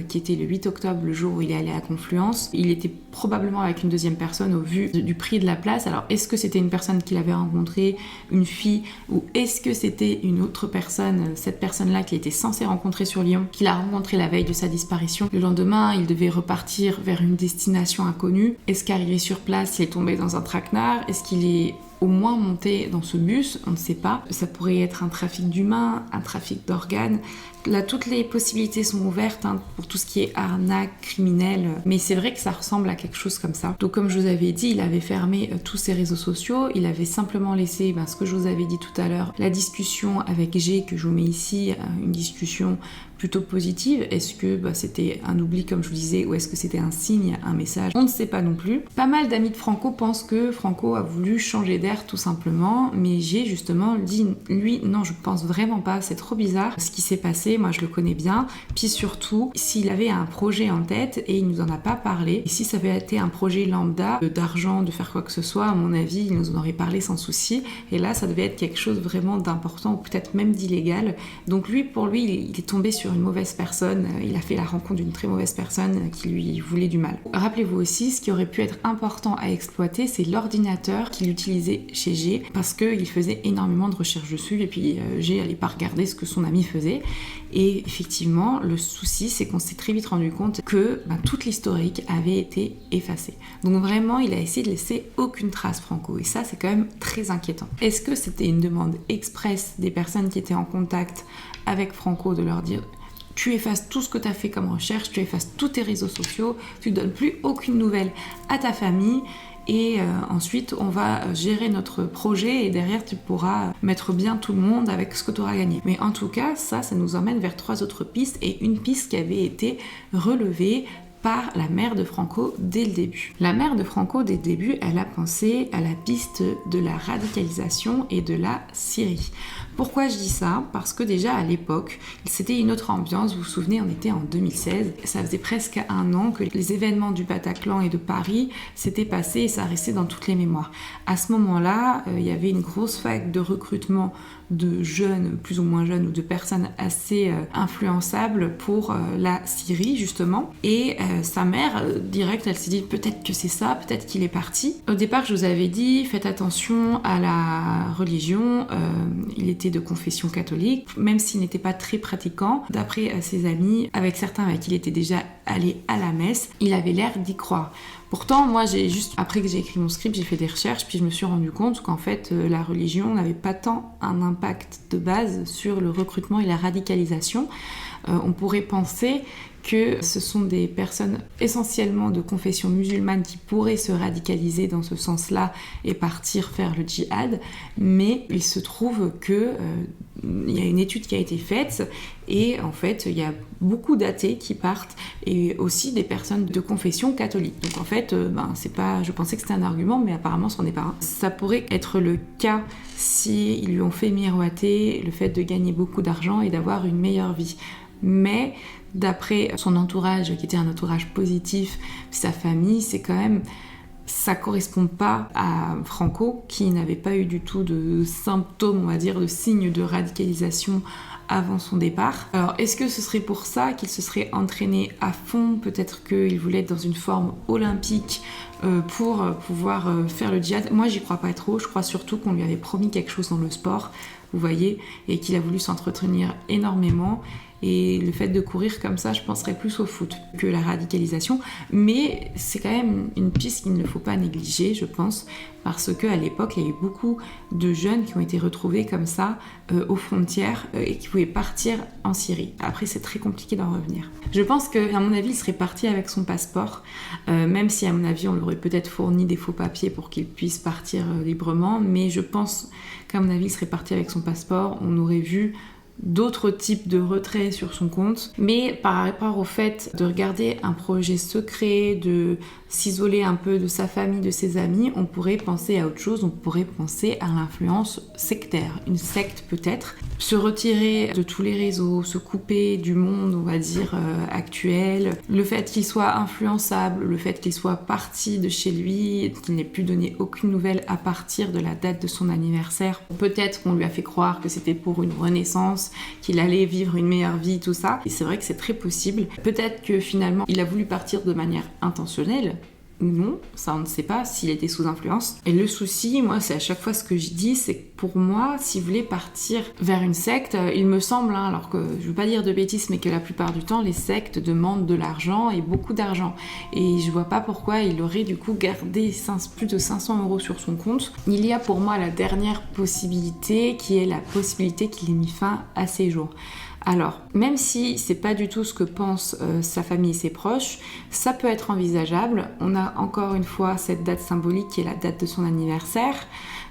Speaker 1: qui était le 8 octobre, le jour où il est allé à Confluence, il était probablement avec une deuxième personne au vu du prix de la place. Alors est-ce que c'était une personne qu'il avait rencontrée, une fille, ou est-ce que c'était une autre personne, cette personne-là qu'il était censé rencontrer sur Lyon, qu'il a rencontré la veille de sa disparition? Le lendemain, il devait repartir vers une destination inconnue. Est-ce qu'arrivé sur place, il est tombé dans un traquenard? Est-ce qu'il est au moins monté dans ce bus? On ne sait pas. Ça pourrait être un trafic d'humains, un trafic d'organes. Là, toutes les possibilités sont ouvertes pour tout ce qui est arnaque, criminel. Mais c'est vrai que ça ressemble à quelque chose comme ça. Donc comme je vous avais dit, il avait fermé tous ses réseaux sociaux. Il avait simplement laissé ce que je vous avais dit tout à l'heure, la discussion avec G, que je vous mets ici, une discussion plutôt positive. Est-ce que c'était un oubli comme je vous disais, ou est-ce que c'était un signe, un message? On ne sait pas non plus. Pas mal d'amis de Franco pensent que Franco a voulu changer d'air tout simplement, mais G justement dit lui non, je pense vraiment pas, c'est trop bizarre ce qui s'est passé, moi je le connais bien, puis surtout s'il avait un projet en tête et il nous en a pas parlé, et si ça avait été un projet lambda d'argent, de faire quoi que ce soit, à mon avis il nous en aurait parlé sans souci, et là ça devait être quelque chose vraiment d'important, ou peut-être même d'illégal. Donc pour lui il est tombé sur une mauvaise personne, il a fait la rencontre d'une très mauvaise personne qui lui voulait du mal. Rappelez-vous aussi, ce qui aurait pu être important à exploiter, c'est l'ordinateur qu'il utilisait chez G, parce qu'il faisait énormément de recherches dessus, et puis G n'allait pas regarder ce que son ami faisait. Et effectivement, le souci, c'est qu'on s'est très vite rendu compte que toute l'historique avait été effacée. Donc vraiment, il a essayé de laisser aucune trace, Franco, et ça, c'est quand même très inquiétant. Est-ce que c'était une demande express des personnes qui étaient en contact avec Franco, de leur dire tu effaces tout ce que tu as fait comme recherche, tu effaces tous tes réseaux sociaux, tu donnes plus aucune nouvelle à ta famille, et ensuite on va gérer notre projet, et derrière tu pourras mettre bien tout le monde avec ce que tu auras gagné. Mais en tout cas, ça nous emmène vers 3 autres pistes, et une piste qui avait été relevée par la mère de Franco dès le début. La mère de Franco, dès le début, elle a pensé à la piste de la radicalisation et de la Syrie. Pourquoi je dis ça? Parce que déjà à l'époque, c'était une autre ambiance. Vous vous souvenez, on était en 2016. Ça faisait presque 1 an que les événements du Bataclan et de Paris s'étaient passés, et ça restait dans toutes les mémoires. À ce moment-là, il y avait une grosse vague de recrutement de jeunes, plus ou moins jeunes, ou de personnes assez influençables pour la Syrie, justement. Et sa mère, direct, elle s'est dit peut-être que c'est ça, peut-être qu'il est parti. Au départ, je vous avais dit, faites attention à la religion. Il était de confession catholique, même s'il n'était pas très pratiquant. D'après ses amis, avec certains avec qui il était déjà allé à la messe, il avait l'air d'y croire. Pourtant, moi, après que j'ai écrit mon script, j'ai fait des recherches, puis je me suis rendu compte qu'en fait, la religion n'avait pas tant un impact de base sur le recrutement et la radicalisation. On pourrait penser que ce sont des personnes essentiellement de confession musulmane qui pourraient se radicaliser dans ce sens-là et partir faire le djihad, mais il se trouve que il y a une étude qui a été faite, et en fait il y a beaucoup d'athées qui partent, et aussi des personnes de confession catholique. Donc en fait c'est pas, je pensais que c'était un argument, mais apparemment ce n'en est pas un. Ça pourrait être le cas si ils lui ont fait miroiter le fait de gagner beaucoup d'argent et d'avoir une meilleure vie. Mais d'après son entourage, qui était un entourage positif, sa famille, c'est quand même, ça correspond pas à Franco, qui n'avait pas eu du tout de symptômes, on va dire, de signes de radicalisation avant son départ. Alors, est-ce que ce serait pour ça qu'il se serait entraîné à fond? Peut-être qu'il voulait être dans une forme olympique pour pouvoir faire le djihad. Moi, j'y crois pas trop. Je crois surtout qu'on lui avait promis quelque chose dans le sport, vous voyez, et qu'il a voulu s'entretenir énormément. Et le fait de courir comme ça, je penserais plus au foot que la radicalisation. Mais c'est quand même une piste qu'il ne faut pas négliger, je pense, parce qu'à l'époque, il y a eu beaucoup de jeunes qui ont été retrouvés comme ça aux frontières et qui pouvaient partir en Syrie. Après, c'est très compliqué d'en revenir. Je pense qu'à mon avis, il serait parti avec son passeport, même si à mon avis, on lui aurait peut-être fourni des faux papiers pour qu'il puisse partir librement. Mais je pense qu'à mon avis, il serait parti avec son passeport. On aurait vu d'autres types de retraits sur son compte, mais par rapport au fait de regarder un projet secret, de s'isoler un peu de sa famille, de ses amis, on pourrait penser à autre chose, on pourrait penser à l'influence sectaire, une secte peut-être. Se retirer de tous les réseaux, se couper du monde, on va dire, actuel, le fait qu'il soit influençable, le fait qu'il soit parti de chez lui, qu'il n'ait plus donné aucune nouvelle à partir de la date de son anniversaire. Peut-être qu'on lui a fait croire que c'était pour une renaissance, qu'il allait vivre une meilleure vie, tout ça. Et c'est vrai que c'est très possible. Peut-être que finalement, il a voulu partir de manière intentionnelle, ou non, ça on ne sait pas, s'il était sous influence. Et le souci, moi, c'est à chaque fois ce que je dis, c'est que pour moi, s'il voulait partir vers une secte, il me semble, alors que je veux pas dire de bêtises, mais que la plupart du temps, les sectes demandent de l'argent et beaucoup d'argent. Et je vois pas pourquoi il aurait du coup gardé plus de 500 € sur son compte. Il y a pour moi la dernière possibilité, qui est la possibilité qu'il ait mis fin à ses jours. Alors, même si c'est pas du tout ce que pensent sa famille et ses proches, ça peut être envisageable. On a encore une fois cette date symbolique qui est la date de son anniversaire.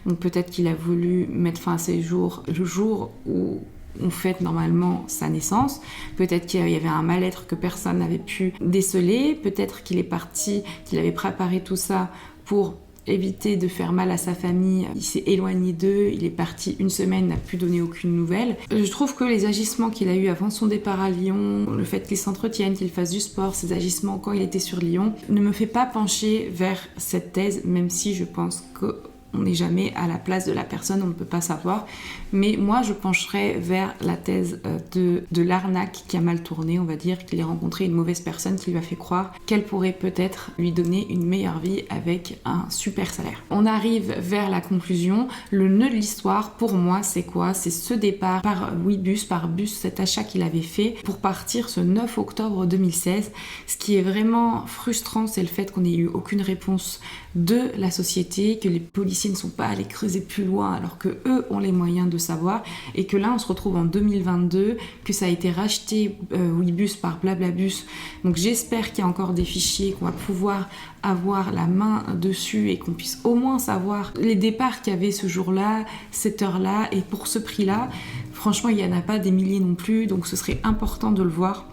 Speaker 1: Donc peut-être qu'il a voulu mettre fin à ses jours le jour où on fête normalement sa naissance. Peut-être qu'il y avait un mal-être que personne n'avait pu déceler. Peut-être qu'il est parti, qu'il avait préparé tout ça pour éviter de faire mal à sa famille, il s'est éloigné d'eux, il est parti une semaine, n'a plus donné aucune nouvelle. Je trouve que les agissements qu'il a eu avant son départ à Lyon, le fait qu'il s'entretienne, qu'il fasse du sport, ses agissements quand il était sur Lyon, ne me fait pas pencher vers cette thèse, même si je pense que on n'est jamais à la place de la personne, on ne peut pas savoir. Mais moi, je pencherais vers la thèse de l'arnaque qui a mal tourné, on va dire, qu'il ait rencontré une mauvaise personne qui lui a fait croire qu'elle pourrait peut-être lui donner une meilleure vie avec un super salaire. On arrive vers la conclusion. Le nœud de l'histoire, pour moi, c'est quoi ? C'est ce départ par Ouibus, cet achat qu'il avait fait pour partir ce 9 octobre 2016. Ce qui est vraiment frustrant, c'est le fait qu'on n'ait eu aucune réponse de la société, que les policiers ne sont pas allés creuser plus loin alors que eux ont les moyens de savoir, et que là on se retrouve en 2022, que ça a été racheté Ouibus par Blablabus. Donc j'espère qu'il y a encore des fichiers, qu'on va pouvoir avoir la main dessus et qu'on puisse au moins savoir les départs qu'il y avait ce jour-là, cette heure-là, et pour ce prix-là. Franchement, il n'y en a pas des milliers non plus, donc ce serait important de le voir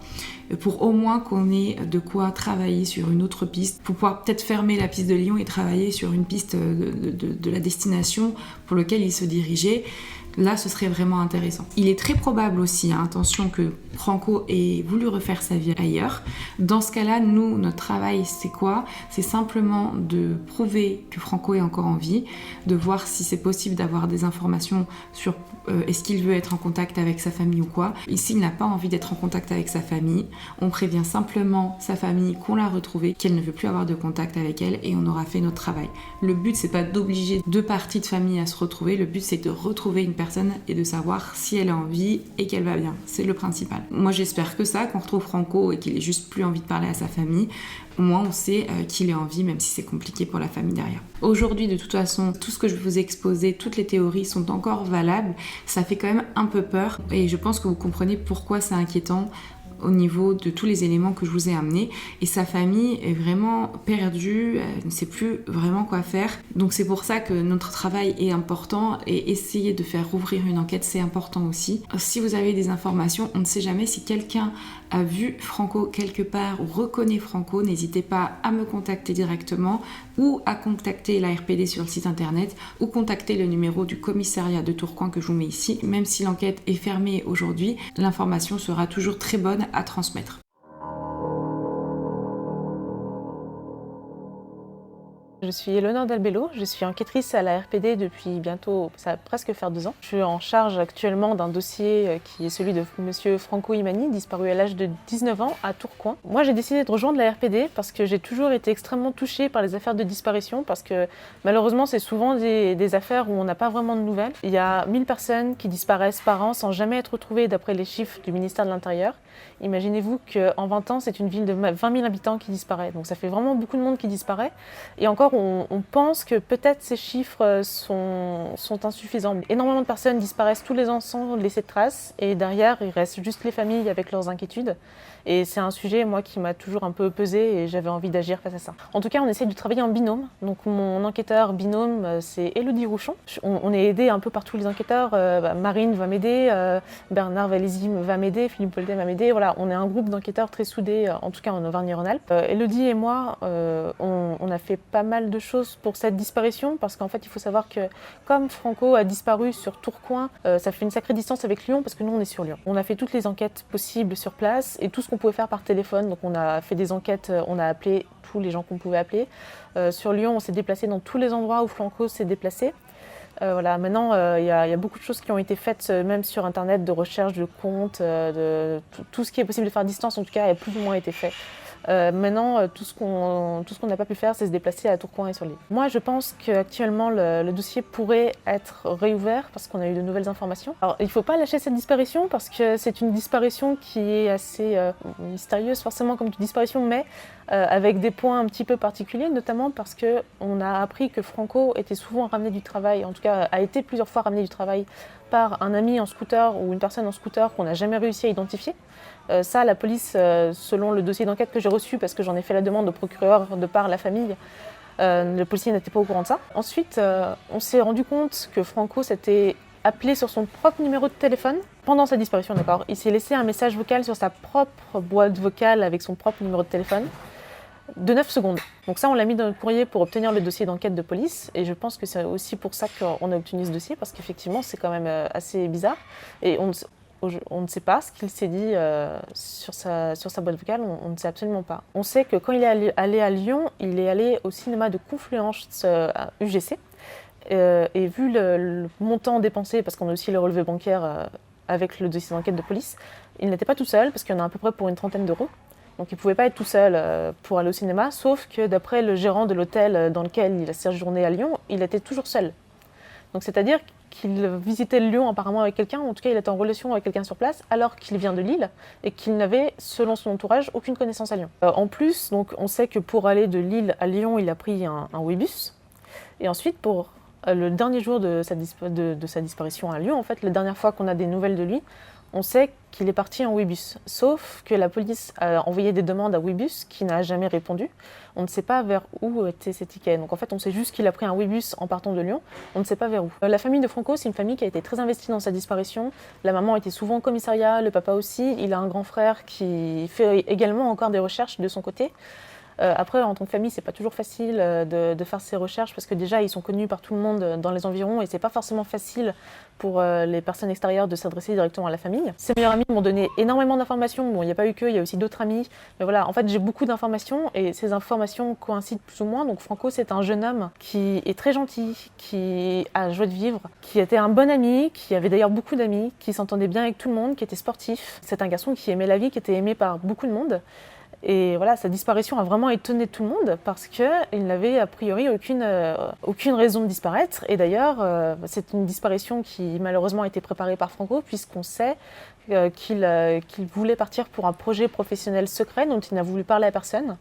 Speaker 1: pour au moins qu'on ait de quoi travailler sur une autre piste, pour pouvoir peut-être fermer la piste de Lyon et travailler sur une piste de la destination pour laquelle il se dirigeait. Là, ce serait vraiment intéressant. Il est très probable aussi, attention, que Franco ait voulu refaire sa vie ailleurs. Dans ce cas-là, nous, notre travail, c'est quoi ? C'est simplement de prouver que Franco est encore en vie, de voir si c'est possible d'avoir des informations sur est-ce qu'il veut être en contact avec sa famille ou quoi. Ici, il n'a pas envie d'être en contact avec sa famille. On prévient simplement sa famille qu'on l'a retrouvée, qu'elle ne veut plus avoir de contact avec elle, et on aura fait notre travail. Le but, c'est pas d'obliger deux parties de famille à se retrouver. Le but, c'est de retrouver une personne et de savoir si elle a envie et qu'elle va bien. C'est le principal. Moi, j'espère que ça, qu'on retrouve Franco et qu'il ait juste plus envie de parler à sa famille. Au moins, on sait qu'il est en vie, même si c'est compliqué pour la famille derrière. Aujourd'hui, de toute façon, tout ce que je vous ai exposé, toutes les théories sont encore valables. Ça fait quand même un peu peur et je pense que vous comprenez pourquoi c'est inquiétant au niveau de tous les éléments que je vous ai amenés. Et sa famille est vraiment perdue, elle ne sait plus vraiment quoi faire. Donc c'est pour ça que notre travail est important, et essayer de faire rouvrir une enquête, c'est important aussi. Si vous avez des informations, on ne sait jamais si quelqu'un a vu Franco quelque part ou reconnaît Franco, n'hésitez pas à me contacter directement ou à contacter la RPD sur le site internet ou contacter le numéro du commissariat de Tourcoing que je vous mets ici. Même si l'enquête est fermée aujourd'hui, l'information sera toujours très bonne à transmettre.
Speaker 2: Je suis Eleonore Dalbello, je suis enquêtrice à la RPD depuis bientôt, ça va presque faire 2 ans. Je suis en charge actuellement d'un dossier qui est celui de monsieur Franco Imani, disparu à l'âge de 19 ans à Tourcoing. Moi j'ai décidé de rejoindre la RPD parce que j'ai toujours été extrêmement touchée par les affaires de disparition, parce que malheureusement c'est souvent des affaires où on n'a pas vraiment de nouvelles. Il y a 1000 personnes qui disparaissent par an sans jamais être retrouvées d'après les chiffres du ministère de l'Intérieur. Imaginez-vous qu'en 20 ans, c'est une ville de 20 000 habitants qui disparaît. Donc ça fait vraiment beaucoup de monde qui disparaît. Et encore d'abord, on pense que peut-être ces chiffres sont insuffisants. Énormément de personnes disparaissent tous les ans sans laisser de traces et derrière, il reste juste les familles avec leurs inquiétudes. Et c'est un sujet, moi, qui m'a toujours un peu pesé et j'avais envie d'agir face à ça. En tout cas, on essaie de travailler en binôme. Donc mon enquêteur binôme, c'est Élodie Rouchon. On est aidé un peu par tous les enquêteurs. Marine va m'aider, Bernard Valézy va m'aider, Philippe Poldet va m'aider. Voilà, on est un groupe d'enquêteurs très soudés, en tout cas en Auvergne-Rhône-Alpes. Élodie et moi, on a fait pas mal de choses pour cette disparition parce qu'en fait, il faut savoir que comme Franco a disparu sur Tourcoing, ça fait une sacrée distance avec Lyon parce que nous, on est sur Lyon. On a fait toutes les enquêtes possibles sur place et tout ce qu'on pouvait faire par téléphone. Donc on a fait des enquêtes, on a appelé tous les gens qu'on pouvait appeler. Sur Lyon, on s'est déplacé dans tous les endroits où Franco s'est déplacé. Voilà, maintenant, il y a beaucoup de choses qui ont été faites, même sur Internet, de recherche de comptes, de tout ce qui est possible de faire à distance, en tout cas, a plus ou moins été fait. Maintenant, tout ce qu'on n'a pas pu faire, c'est se déplacer à Tourcoing et sur l'île. Moi, je pense qu'actuellement, le dossier pourrait être réouvert parce qu'on a eu de nouvelles informations. Alors, il ne faut pas lâcher cette disparition parce que c'est une disparition qui est assez mystérieuse, forcément comme toute disparition, mais avec des points un petit peu particuliers, notamment parce qu'on a appris que Franco était souvent ramené du travail, en tout cas a été plusieurs fois ramené du travail par un ami en scooter ou une personne en scooter qu'on n'a jamais réussi à identifier. Ça, la police, selon le dossier d'enquête que j'ai reçu, parce que j'en ai fait la demande au procureur de par la famille, le policier n'était pas au courant de ça. Ensuite, on s'est rendu compte que Franco s'était appelé sur son propre numéro de téléphone pendant sa disparition, d'accord. Il s'est laissé un message vocal sur sa propre boîte vocale avec son propre numéro de téléphone de 9 secondes. Donc ça, on l'a mis dans le courrier pour obtenir le dossier d'enquête de police et je pense que c'est aussi pour ça qu'on a obtenu ce dossier parce qu'effectivement, c'est quand même assez bizarre et on ne sait pas ce qu'il s'est dit sur sa boîte vocale, on ne sait absolument pas. On sait que quand il est allé à Lyon, il est allé au cinéma de Confluence à UGC. Et vu le montant dépensé, parce qu'on a aussi le relevé bancaire avec le dossier d'enquête de police, il n'était pas tout seul, parce qu'il y en a à peu près pour une trentaine d'euros. Donc il ne pouvait pas être tout seul pour aller au cinéma, sauf que d'après le gérant de l'hôtel dans lequel il a séjourné à Lyon, il était toujours seul. Donc c'est-à-dire qu'il visitait Lyon apparemment avec quelqu'un, en tout cas il était en relation avec quelqu'un sur place, alors qu'il vient de Lille et qu'il n'avait, selon son entourage, aucune connaissance à Lyon. En plus, donc, on sait que pour aller de Lille à Lyon, il a pris un Ouibus. Et ensuite, pour le dernier jour de sa disparition à Lyon, en fait, la dernière fois qu'on a des nouvelles de lui, on sait qu'il est parti en Ouibus. Sauf que la police a envoyé des demandes à Ouibus qui n'a jamais répondu. On ne sait pas vers où étaient ses tickets. Donc en fait, on sait juste qu'il a pris un Ouibus en partant de Lyon. On ne sait pas vers où. La famille de Franco, c'est une famille qui a été très investie dans sa disparition. La maman était souvent au commissariat, le papa aussi. Il a un grand frère qui fait également encore des recherches de son côté. Après, en tant que famille, c'est pas toujours facile de faire ces recherches parce que déjà, ils sont connus par tout le monde dans les environs et c'est pas forcément facile pour les personnes extérieures de s'adresser directement à la famille. Ses meilleurs amis m'ont donné énormément d'informations. Bon, il n'y a pas eu que, il y a aussi d'autres amis. Mais voilà, en fait, j'ai beaucoup d'informations et ces informations coïncident plus ou moins. Donc, Franco, c'est un jeune homme qui est très gentil, qui a la joie de vivre, qui était un bon ami, qui avait d'ailleurs beaucoup d'amis, qui s'entendait bien avec tout le monde, qui était sportif. C'est un garçon qui aimait la vie, qui était aimé par beaucoup de monde. Et voilà, sa disparition a vraiment étonné tout le monde parce qu'il n'avait a priori aucune raison de disparaître. Et d'ailleurs, c'est une disparition qui malheureusement a été préparée par Franco puisqu'on sait qu'il voulait partir pour un projet professionnel secret dont il n'a voulu parler à personne.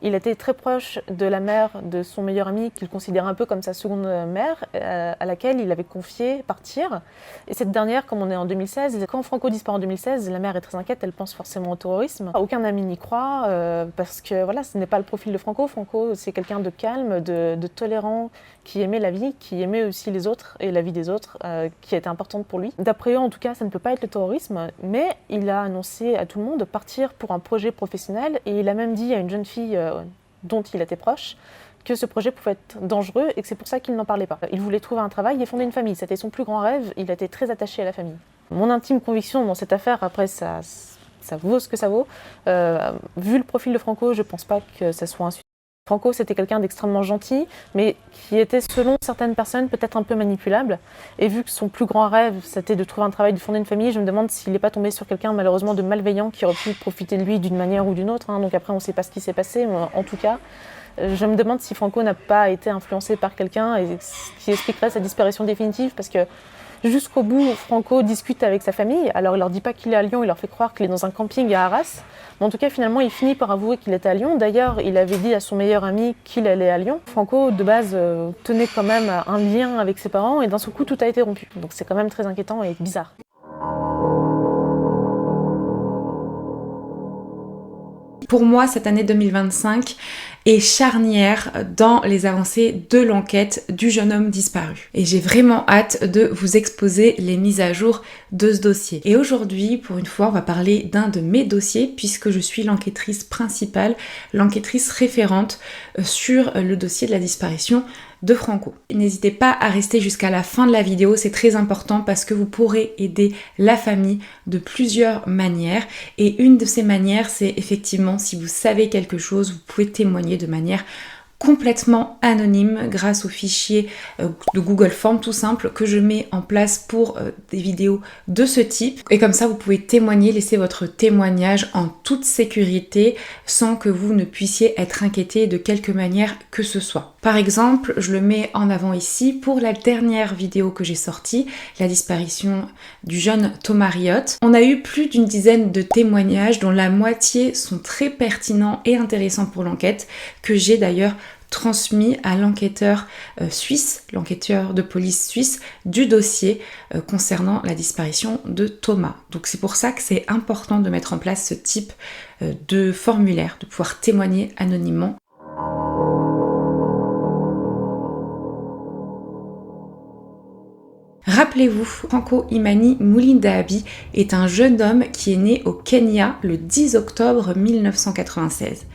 Speaker 2: Il était très proche de la mère de son meilleur ami, qu'il considère un peu comme sa seconde mère, à laquelle il avait confié partir. Et cette dernière, comme on est en 2016, quand Franco disparaît en 2016, la mère est très inquiète, elle pense forcément au terrorisme. Aucun ami n'y croit, parce que voilà, ce n'est pas le profil de Franco. Franco, c'est quelqu'un de calme, de tolérant, qui aimait la vie, qui aimait aussi les autres et la vie des autres, qui était importante pour lui. D'après eux, en tout cas, ça ne peut pas être le terrorisme, mais il a annoncé à tout le monde de partir pour un projet professionnel et il a même dit à une jeune fille dont il était proche, que ce projet pouvait être dangereux et que c'est pour ça qu'il n'en parlait pas. Il voulait trouver un travail et fonder une famille. C'était son plus grand rêve. Il était très attaché à la famille. Mon intime conviction dans cette affaire, après ça vaut ce que ça vaut. Vu le profil de Franco, je ne pense pas que ça soit un suicide. Franco, c'était quelqu'un d'extrêmement gentil, mais qui était, selon certaines personnes, peut-être un peu manipulable. Et vu que son plus grand rêve, c'était de trouver un travail, de fonder une famille, je me demande s'il n'est pas tombé sur quelqu'un, malheureusement, de malveillant qui aurait pu profiter de lui d'une manière ou d'une autre. Donc après, on ne sait pas ce qui s'est passé, mais en tout cas, je me demande si Franco n'a pas été influencé par quelqu'un et ce qui expliquerait sa disparition définitive, parce que Jusqu'au bout, Franco discute avec sa famille. Alors il leur dit pas qu'il est à Lyon, il leur fait croire qu'il est dans un camping à Arras. Mais en tout cas, finalement, il finit par avouer qu'il était à Lyon. D'ailleurs, il avait dit à son meilleur ami qu'il allait à Lyon. Franco, de base, tenait quand même un lien avec ses parents et d'un seul coup, tout a été rompu. Donc c'est quand même très inquiétant et bizarre.
Speaker 1: Pour moi, cette année 2025 est charnière dans les avancées de l'enquête du jeune homme disparu. Et j'ai vraiment hâte de vous exposer les mises à jour de ce dossier. Et aujourd'hui, pour une fois, on va parler d'un de mes dossiers puisque je suis l'enquêtrice principale, l'enquêtrice référente sur le dossier de la disparition de Franco. N'hésitez pas à rester jusqu'à la fin de la vidéo, c'est très important parce que vous pourrez aider la famille de plusieurs manières et une de ces manières c'est effectivement si vous savez quelque chose, vous pouvez témoigner de manière complètement anonyme grâce au fichier de Google Forms tout simple que je mets en place pour des vidéos de ce type et comme ça vous pouvez témoigner, laisser votre témoignage en toute sécurité sans que vous ne puissiez être inquiété de quelque manière que ce soit. Par exemple, je le mets en avant ici pour la dernière vidéo que j'ai sortie, la disparition du jeune Thomas Riot. On a eu plus d'une dizaine de témoignages dont la moitié sont très pertinents et intéressants pour l'enquête que j'ai d'ailleurs transmis à l'enquêteur suisse, l'enquêteur de police suisse du dossier concernant la disparition de Thomas. Donc c'est pour ça que c'est important de mettre en place ce type de formulaire, de pouvoir témoigner anonymement. Rappelez-vous, Franco Imani Mouline Dahabi est un jeune homme qui est né au Kenya le 10 octobre 1996.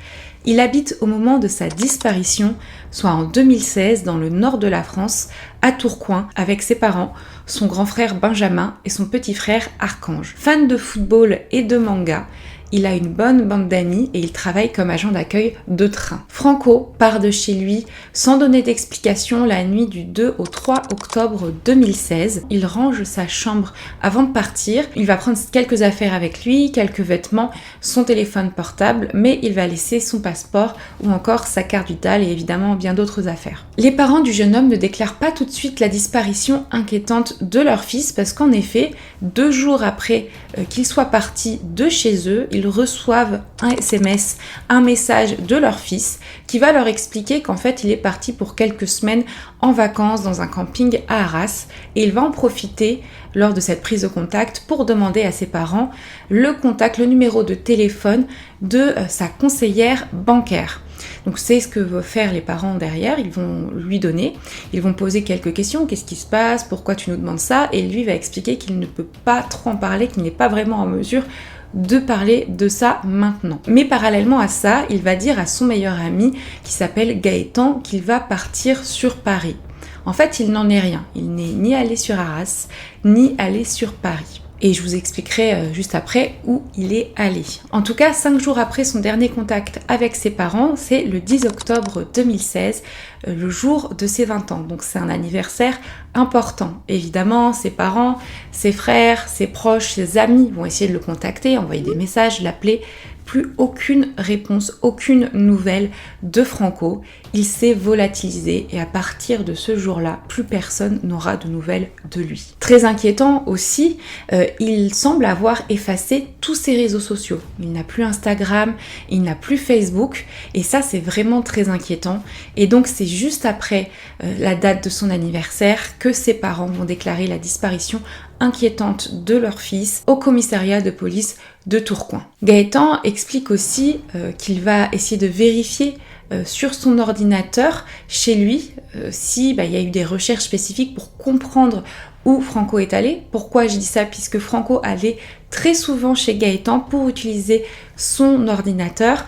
Speaker 1: Il habite au moment de sa disparition, soit en 2016, dans le nord de la France, à Tourcoing, avec ses parents, son grand frère Benjamin et son petit frère Archange. Fan de football et de manga, il a une bonne bande d'amis et il travaille comme agent d'accueil de train. Franco part de chez lui sans donner d'explication la nuit du 2 au 3 octobre 2016. Il range sa chambre avant de partir. Il va prendre quelques affaires avec lui, quelques vêtements, son téléphone portable, mais il va laisser son passeport ou encore sa carte vitale et évidemment bien d'autres affaires. Les parents du jeune homme ne déclarent pas tout de suite la disparition inquiétante de leur fils parce qu'en effet, 2 jours après qu'ils soient partis de chez eux, ils reçoivent un SMS, un message de leur fils qui va leur expliquer qu'en fait il est parti pour quelques semaines en vacances dans un camping à Arras et il va en profiter lors de cette prise de contact pour demander à ses parents le numéro de téléphone de sa conseillère bancaire. Donc c'est ce que vont faire les parents derrière, ils vont lui donner, ils vont poser quelques questions, qu'est-ce qui se passe, pourquoi tu nous demandes ça, et lui va expliquer qu'il ne peut pas trop en parler, qu'il n'est pas vraiment en mesure de parler de ça maintenant. Mais parallèlement à ça, il va dire à son meilleur ami qui s'appelle Gaëtan qu'il va partir sur Paris. En fait, il n'en est rien, il n'est ni allé sur Arras, ni allé sur Paris. Et je vous expliquerai juste après où il est allé. En tout cas, 5 jours après son dernier contact avec ses parents, c'est le 10 octobre 2016, le jour de ses 20 ans. Donc c'est un anniversaire important. Évidemment, ses parents, ses frères, ses proches, ses amis vont essayer de le contacter, envoyer des messages, l'appeler. Plus aucune réponse, aucune nouvelle de Franco. Il s'est volatilisé et à partir de ce jour-là, plus personne n'aura de nouvelles de lui. Très inquiétant aussi, il semble avoir effacé tous ses réseaux sociaux. Il n'a plus Instagram, il n'a plus Facebook et ça c'est vraiment très inquiétant. Et donc c'est juste après la date de son anniversaire que ses parents vont déclarer la disparition inquiétante de leur fils au commissariat de police de Tourcoing. Gaëtan explique aussi qu'il va essayer de vérifier sur son ordinateur chez lui si il y a eu des recherches spécifiques pour comprendre où Franco est allé. Pourquoi je dis ça? Puisque Franco allait très souvent chez Gaëtan pour utiliser son ordinateur.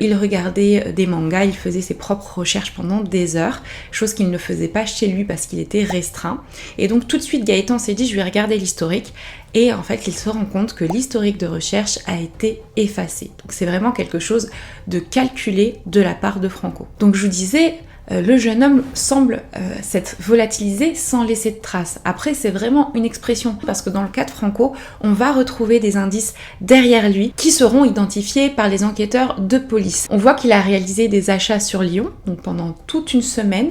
Speaker 1: Il regardait des mangas, il faisait ses propres recherches pendant des heures, chose qu'il ne faisait pas chez lui parce qu'il était restreint. Et donc tout de suite Gaëtan s'est dit je vais regarder l'historique et en fait il se rend compte que l'historique de recherche a été effacé. Donc c'est vraiment quelque chose de calculé de la part de Franco. Donc je vous disais, le jeune homme semble s'être volatilisé sans laisser de traces. Après, c'est vraiment une expression, parce que dans le cas de Franco, on va retrouver des indices derrière lui qui seront identifiés par les enquêteurs de police. On voit qu'il a réalisé des achats sur Lyon, donc pendant toute une semaine.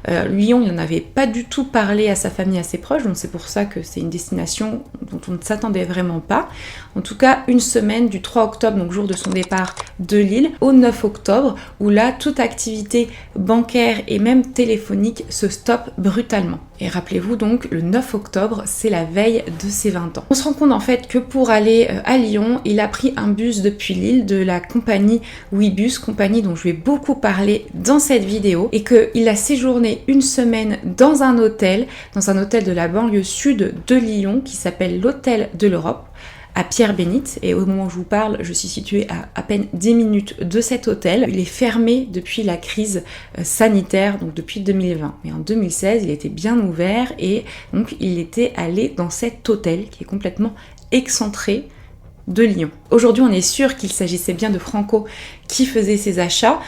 Speaker 1: Lyon, il n'en avait pas du tout parlé à sa famille, à ses proches, donc c'est pour ça que c'est une destination dont on ne s'attendait vraiment pas. En tout cas, une semaine du 3 octobre, donc jour de son départ de Lille, au 9 octobre, où là, toute activité bancaire et même téléphonique se stoppe brutalement. Et rappelez-vous donc, le 9 octobre, c'est la veille de ses 20 ans. On se rend compte en fait que pour aller à Lyon, il a pris un bus depuis Lille de la compagnie Ouibus, compagnie dont je vais beaucoup parler dans cette vidéo, et qu'il a séjourné une semaine dans un hôtel de la banlieue sud de Lyon qui s'appelle l'Hôtel de l'Europe, à Pierre-Bénite, et au moment où je vous parle, je suis située à peine 10 minutes de cet hôtel. Il est fermé depuis la crise sanitaire, donc depuis 2020. Mais en 2016, il était bien ouvert et donc il était allé dans cet hôtel qui est complètement excentré de Lyon. Aujourd'hui, on est sûr qu'il s'agissait bien de Franco qui faisait ses achats.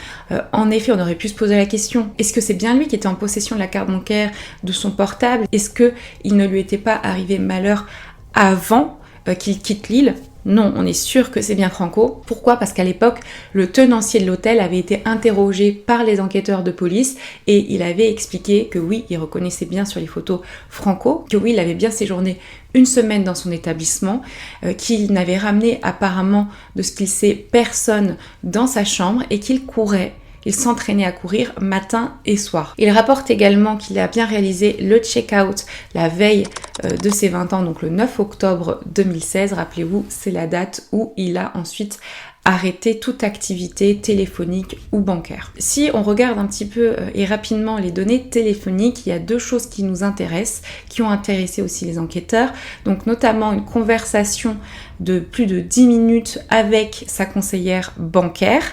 Speaker 1: En effet, on aurait pu se poser la question, est-ce que c'est bien lui qui était en possession de la carte bancaire, de son portable? Est-ce qu'il ne lui était pas arrivé malheur avant qu'il quitte Lille? Non, on est sûr que c'est bien Franco. Pourquoi? Parce qu'à l'époque, le tenancier de l'hôtel avait été interrogé par les enquêteurs de police et il avait expliqué que oui, il reconnaissait bien sur les photos Franco, que oui, il avait bien séjourné une semaine dans son établissement, qu'il n'avait ramené apparemment, de ce qu'il sait, personne dans sa chambre et qu'il courait. Il s'entraînait à courir matin et soir. Il rapporte également qu'il a bien réalisé le check-out la veille de ses 20 ans, donc le 9 octobre 2016. Rappelez-vous, c'est la date où il a ensuite arrêté toute activité téléphonique ou bancaire. Si on regarde un petit peu et rapidement les données téléphoniques, il y a deux choses qui nous intéressent, qui ont intéressé aussi les enquêteurs. Donc notamment une conversation de plus de 10 minutes avec sa conseillère bancaire.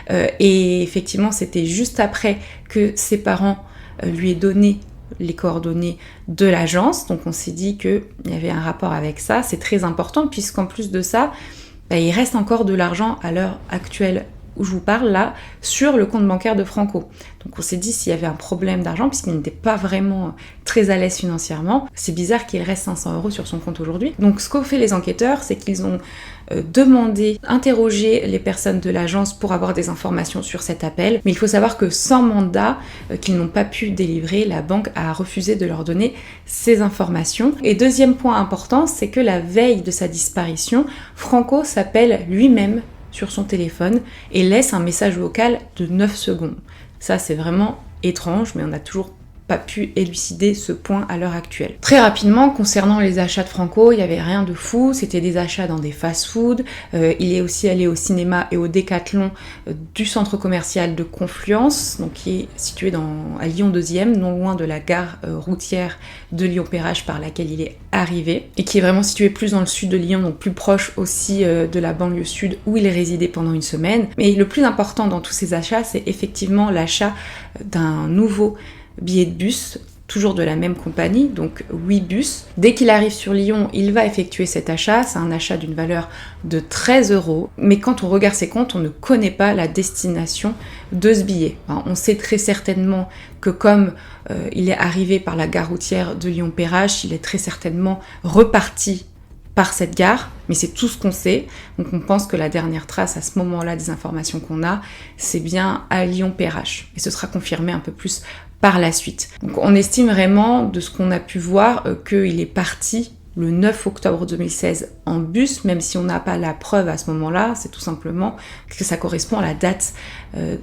Speaker 1: Et effectivement, c'était juste après que ses parents lui aient donné les coordonnées de l'agence. Donc on s'est dit qu'il y avait un rapport avec ça. C'est très important puisqu'en plus de ça, il reste encore de l'argent à l'heure actuelle où je vous parle là sur le compte bancaire de Franco. Donc on s'est dit s'il y avait un problème d'argent, puisqu'il n'était pas vraiment très à l'aise financièrement, c'est bizarre qu'il reste 500 € sur son compte aujourd'hui. Donc ce qu'ont fait les enquêteurs, c'est qu'ils ont demandé, interrogé les personnes de l'agence pour avoir des informations sur cet appel. Mais il faut savoir que sans mandat qu'ils n'ont pas pu délivrer, la banque a refusé de leur donner ces informations. Et deuxième point important, c'est que la veille de sa disparition, Franco s'appelle lui-même sur son téléphone et laisse un message vocal de 9 secondes. Ça, c'est vraiment étrange, mais on n'a toujours pas pu élucider ce point à l'heure actuelle. Très rapidement, concernant les achats de Franco, il n'y avait rien de fou, c'était des achats dans des fast-food. Il est aussi allé au cinéma et au Décathlon du centre commercial de Confluence, donc qui est situé à Lyon 2e, non loin de la gare routière de Lyon-Perrache par laquelle il est arrivé, et qui est vraiment situé plus dans le sud de Lyon, donc plus proche aussi de la banlieue sud où il est résidé pendant une semaine. Mais le plus important dans tous ces achats, c'est effectivement l'achat d'un nouveau billet de bus, toujours de la même compagnie, donc Ouibus. Dès qu'il arrive sur Lyon, il va effectuer cet achat. C'est un achat d'une valeur de 13 €. Mais quand on regarde ses comptes, on ne connaît pas la destination de ce billet. On sait très certainement que comme il est arrivé par la gare routière de Lyon-Perrache, il est très certainement reparti par cette gare, mais c'est tout ce qu'on sait. Donc on pense que la dernière trace à ce moment-là des informations qu'on a, c'est bien à Lyon-Perrache. Et ce sera confirmé un peu plus par la suite. Donc on estime vraiment, de ce qu'on a pu voir, qu'il est parti le 9 octobre 2016 en bus, même si on n'a pas la preuve à ce moment-là, c'est tout simplement que ça correspond à la date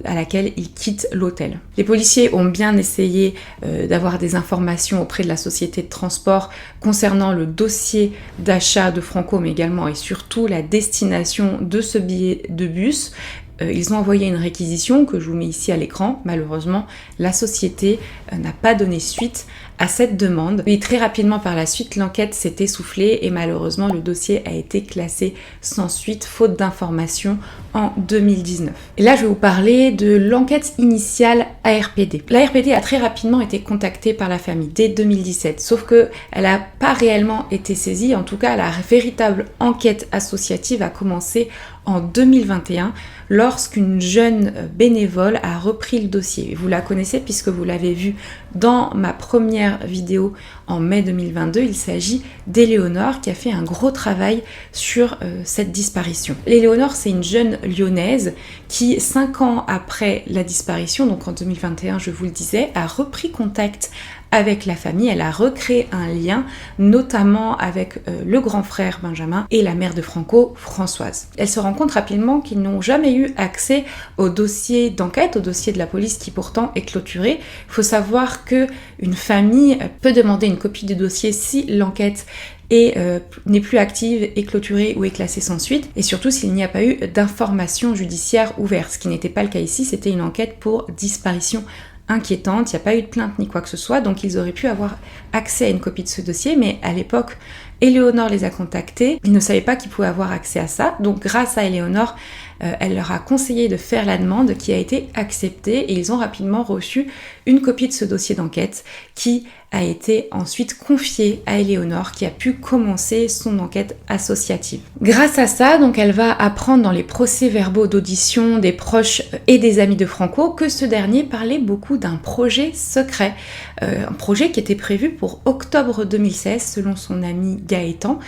Speaker 1: à laquelle il quitte l'hôtel. Les policiers ont bien essayé d'avoir des informations auprès de la société de transport concernant le dossier d'achat de Franco, mais également et surtout la destination de ce billet de bus. Ils ont envoyé une réquisition que je vous mets ici à l'écran. Malheureusement, la société n'a pas donné suite à cette demande. Et très rapidement par la suite, l'enquête s'est essoufflée et malheureusement, le dossier a été classé sans suite, faute d'informations en 2019. Et là, je vais vous parler de l'enquête initiale ARPD. L'ARPD a très rapidement été contactée par la famille dès 2017, sauf qu'elle n'a pas réellement été saisie. En tout cas, la véritable enquête associative a commencé en 2021 lorsqu'une jeune bénévole a repris le dossier. Vous la connaissez puisque vous l'avez vu Dans ma première vidéo en mai 2022, il s'agit d'Éléonore qui a fait un gros travail sur cette disparition. Éléonore, c'est une jeune lyonnaise qui, 5 ans après la disparition, donc en 2021, je vous le disais, a repris contact avec la famille. Elle a recréé un lien, notamment avec le grand frère Benjamin et la mère de Franco, Françoise. Elle se rend compte rapidement qu'ils n'ont jamais eu accès au dossier d'enquête, au dossier de la police qui pourtant est clôturé. Il faut savoir que une famille peut demander une copie du dossier si l'enquête n'est plus active, est clôturée ou est classée sans suite, et surtout s'il n'y a pas eu d'information judiciaire ouverte, ce qui n'était pas le cas ici. C'était une enquête pour disparition inquiétante, il n'y a pas eu de plainte ni quoi que ce soit, donc ils auraient pu avoir accès à une copie de ce dossier, mais à l'époque, Éléonore les a contactés, ils ne savaient pas qu'ils pouvaient avoir accès à ça, donc grâce à Éléonore, elle leur a conseillé de faire la demande qui a été acceptée et ils ont rapidement reçu une copie de ce dossier d'enquête qui a été ensuite confiée à Éléonore qui a pu commencer son enquête associative. Grâce à ça, donc elle va apprendre dans les procès-verbaux d'audition des proches et des amis de Franco que ce dernier parlait beaucoup d'un projet secret, un projet qui était prévu pour octobre 2016 selon son ami Gaëtan.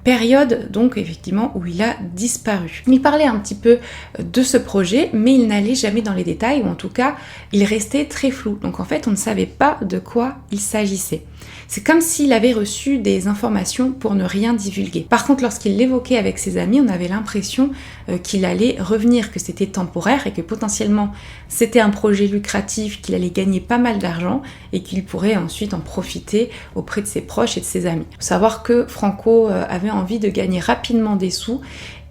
Speaker 1: Période donc effectivement où il a disparu. Il parlait un petit peu de ce projet, mais il n'allait jamais dans les détails, ou en tout cas, il restait très flou. Donc en fait, on ne savait pas de quoi il s'agissait. C'est comme s'il avait reçu des informations pour ne rien divulguer. Par contre, lorsqu'il l'évoquait avec ses amis, on avait l'impression qu'il allait revenir, que c'était temporaire et que potentiellement c'était un projet lucratif, qu'il allait gagner pas mal d'argent et qu'il pourrait ensuite en profiter auprès de ses proches et de ses amis. Il faut savoir que Franco avait envie de gagner rapidement des sous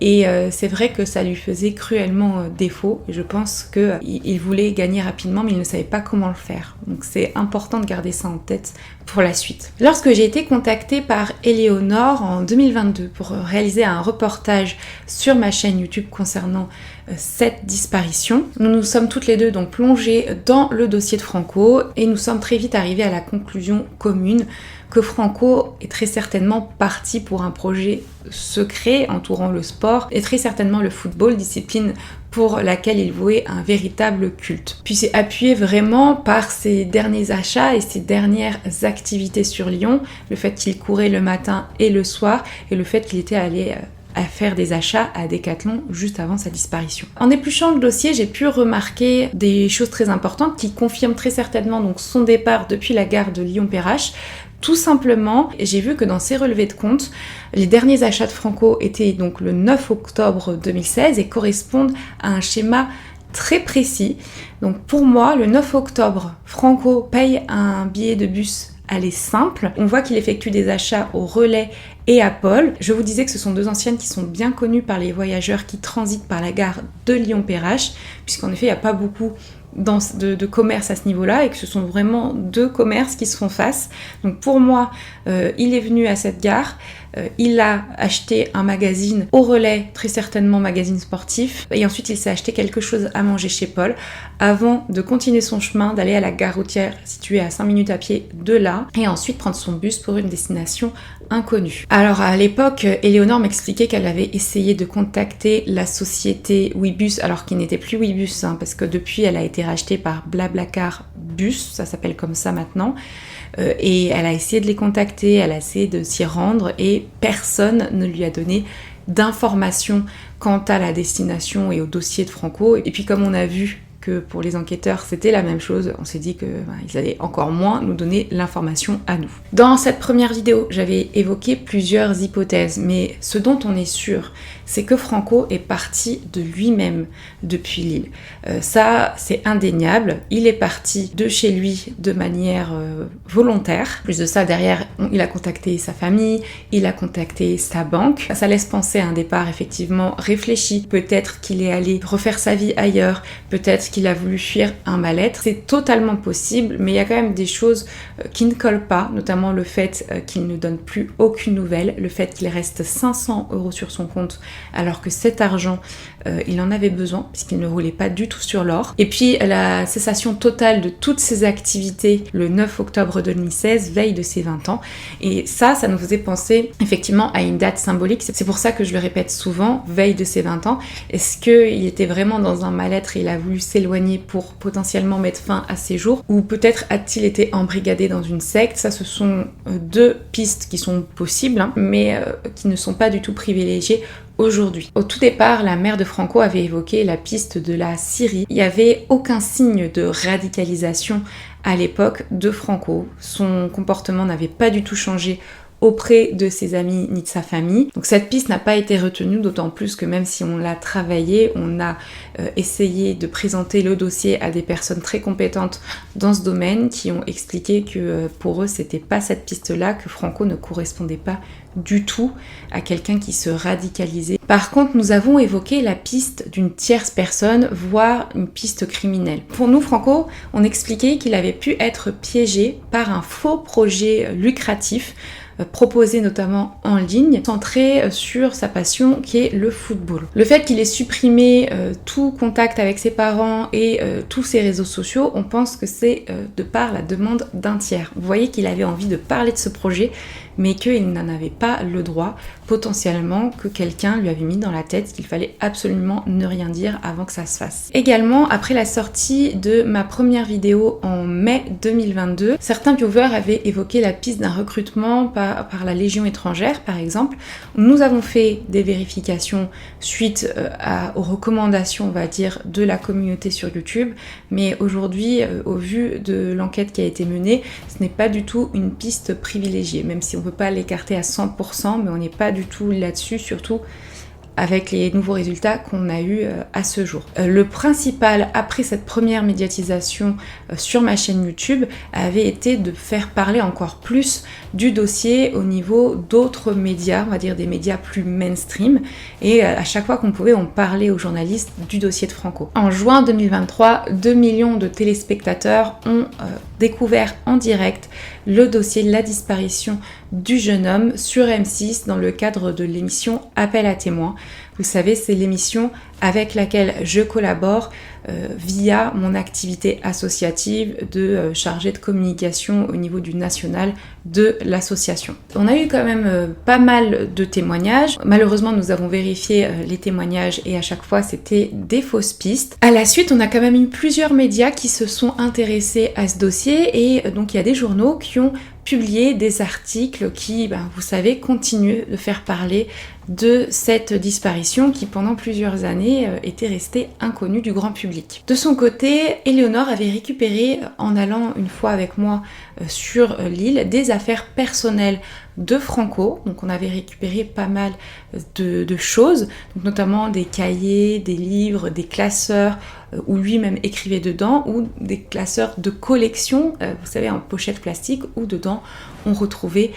Speaker 1: et c'est vrai que ça lui faisait cruellement défaut. Et je pense qu'il voulait gagner rapidement, mais il ne savait pas comment le faire. Donc c'est important de garder ça en tête pour la suite. Lorsque j'ai été contactée par Éléonore en 2022 pour réaliser un reportage sur ma chaîne YouTube concernant cette disparition, nous nous sommes toutes les deux donc plongées dans le dossier de Franco et nous sommes très vite arrivées à la conclusion commune que Franco est très certainement parti pour un projet secret entourant le sport et très certainement le football, discipline pour laquelle il vouait un véritable culte. Puis c'est appuyé vraiment par ses derniers achats et ses dernières activités sur Lyon, le fait qu'il courait le matin et le soir et le fait qu'il était allé à faire des achats à Decathlon juste avant sa disparition. En épluchant le dossier, j'ai pu remarquer des choses très importantes qui confirment très certainement donc son départ depuis la gare de Lyon-Perrache. Tout simplement, j'ai vu que dans ses relevés de compte, les derniers achats de Franco étaient donc le 9 octobre 2016 et correspondent à un schéma très précis. Donc pour moi, le 9 octobre, Franco paye un billet de bus aller simple. On voit qu'il effectue des achats au Relais et à Paul. Je vous disais que ce sont deux anciennes qui sont bien connues par les voyageurs qui transitent par la gare de Lyon-Perrache, puisqu'en effet, il n'y a pas beaucoup de commerce à ce niveau-là et que ce sont vraiment deux commerces qui se font face. Donc pour moi, il est venu à cette gare, il a acheté un magazine au Relais, très certainement magazine sportif, et ensuite il s'est acheté quelque chose à manger chez Paul avant de continuer son chemin, d'aller à la gare routière située à 5 minutes à pied de là et ensuite prendre son bus pour une destination inconnue. Alors à l'époque, Éléonore m'expliquait qu'elle avait essayé de contacter la société Ouibus, alors qu'il n'était plus Ouibus, parce que depuis elle a été rachetée par Blablacar Bus, ça s'appelle comme ça maintenant, et elle a essayé de les contacter, elle a essayé de s'y rendre et personne ne lui a donné d'informations quant à la destination et au dossier de Franco. Et puis comme on a vu que pour les enquêteurs c'était la même chose, on s'est dit qu'ils allaient encore moins nous donner l'information à nous. Dans cette première vidéo, j'avais évoqué plusieurs hypothèses, mais ce dont on est sûr, c'est que Franco est parti de lui-même depuis Lille. Ça, c'est indéniable. Il est parti de chez lui de manière volontaire. Plus de ça, derrière, il a contacté sa famille, il a contacté sa banque. Ça laisse penser à un départ effectivement réfléchi. Peut-être qu'il est allé refaire sa vie ailleurs, peut-être qu'il a voulu fuir un mal-être. C'est totalement possible, mais il y a quand même des choses qui ne collent pas, notamment le fait qu'il ne donne plus aucune nouvelle, le fait qu'il reste 500 € sur son compte, alors que cet argent il en avait besoin puisqu'il ne roulait pas du tout sur l'or. Et puis la cessation totale de toutes ses activités le 9 octobre 2016, veille de ses 20 ans. Et ça nous faisait penser effectivement à une date symbolique. C'est pour ça que je le répète souvent, veille de ses 20 ans. Est-ce qu'il était vraiment dans un mal-être et il a voulu s'éloigner pour potentiellement mettre fin à ses jours? Ou peut-être a-t-il été embrigadé dans une secte? Ça, ce sont deux pistes qui sont possibles, hein, mais qui ne sont pas du tout privilégiées aujourd'hui. Au tout départ, la mère de Franco avait évoqué la piste de la Syrie. Il n'y avait aucun signe de radicalisation à l'époque de Franco. Son comportement n'avait pas du tout changé auprès de ses amis ni de sa famille. Donc cette piste n'a pas été retenue, d'autant plus que même si on l'a travaillé, on a essayé de présenter le dossier à des personnes très compétentes dans ce domaine qui ont expliqué que pour eux c'était pas cette piste-là, que Franco ne correspondait pas du tout à quelqu'un qui se radicalisait. Par contre, nous avons évoqué la piste d'une tierce personne, voire une piste criminelle. Pour nous, Franco, on expliquait qu'il avait pu être piégé par un faux projet lucratif proposé notamment en ligne, centré sur sa passion qui est le football. Le fait qu'il ait supprimé tout contact avec ses parents et tous ses réseaux sociaux, on pense que c'est de par la demande d'un tiers. Vous voyez qu'il avait envie de parler de ce projet, mais qu'il n'en avait pas le droit, potentiellement que quelqu'un lui avait mis dans la tête qu'il fallait absolument ne rien dire avant que ça se fasse. Également, après la sortie de ma première vidéo en mai 2022, certains viewers avaient évoqué la piste d'un recrutement par la Légion étrangère, par exemple. Nous avons fait des vérifications suite aux recommandations, on va dire, de la communauté sur YouTube, mais aujourd'hui, au vu de l'enquête qui a été menée, ce n'est pas du tout une piste privilégiée, même si on ne peut pas l'écarter à 100%, mais on n'est pas du tout là-dessus, surtout avec les nouveaux résultats qu'on a eus à ce jour. Le principal, après cette première médiatisation sur ma chaîne YouTube, avait été de faire parler encore plus du dossier au niveau d'autres médias, on va dire des médias plus mainstream, et à chaque fois qu'on pouvait, on parlait aux journalistes du dossier de Franco. En juin 2023, 2 millions de téléspectateurs ont découvert en direct le dossier de la disparition du jeune homme sur M6 dans le cadre de l'émission Appel à témoins. Vous savez, c'est l'émission avec laquelle je collabore via mon activité associative de chargée de communication au niveau du national de l'association. On a eu quand même pas mal de témoignages. Malheureusement, nous avons vérifié les témoignages et à chaque fois, c'était des fausses pistes. À la suite, on a quand même eu plusieurs médias qui se sont intéressés à ce dossier et donc il y a des journaux qui ont publié des articles qui, vous savez, continuent de faire parler de cette disparition qui pendant plusieurs années était restée inconnue du grand public. De son côté, Éléonore avait récupéré, en allant une fois avec moi sur l'île, des affaires personnelles de Franco. Donc on avait récupéré pas mal de choses, donc notamment des cahiers, des livres, des classeurs où lui-même écrivait dedans, ou des classeurs de collection, vous savez, en pochette plastique, où dedans on retrouvait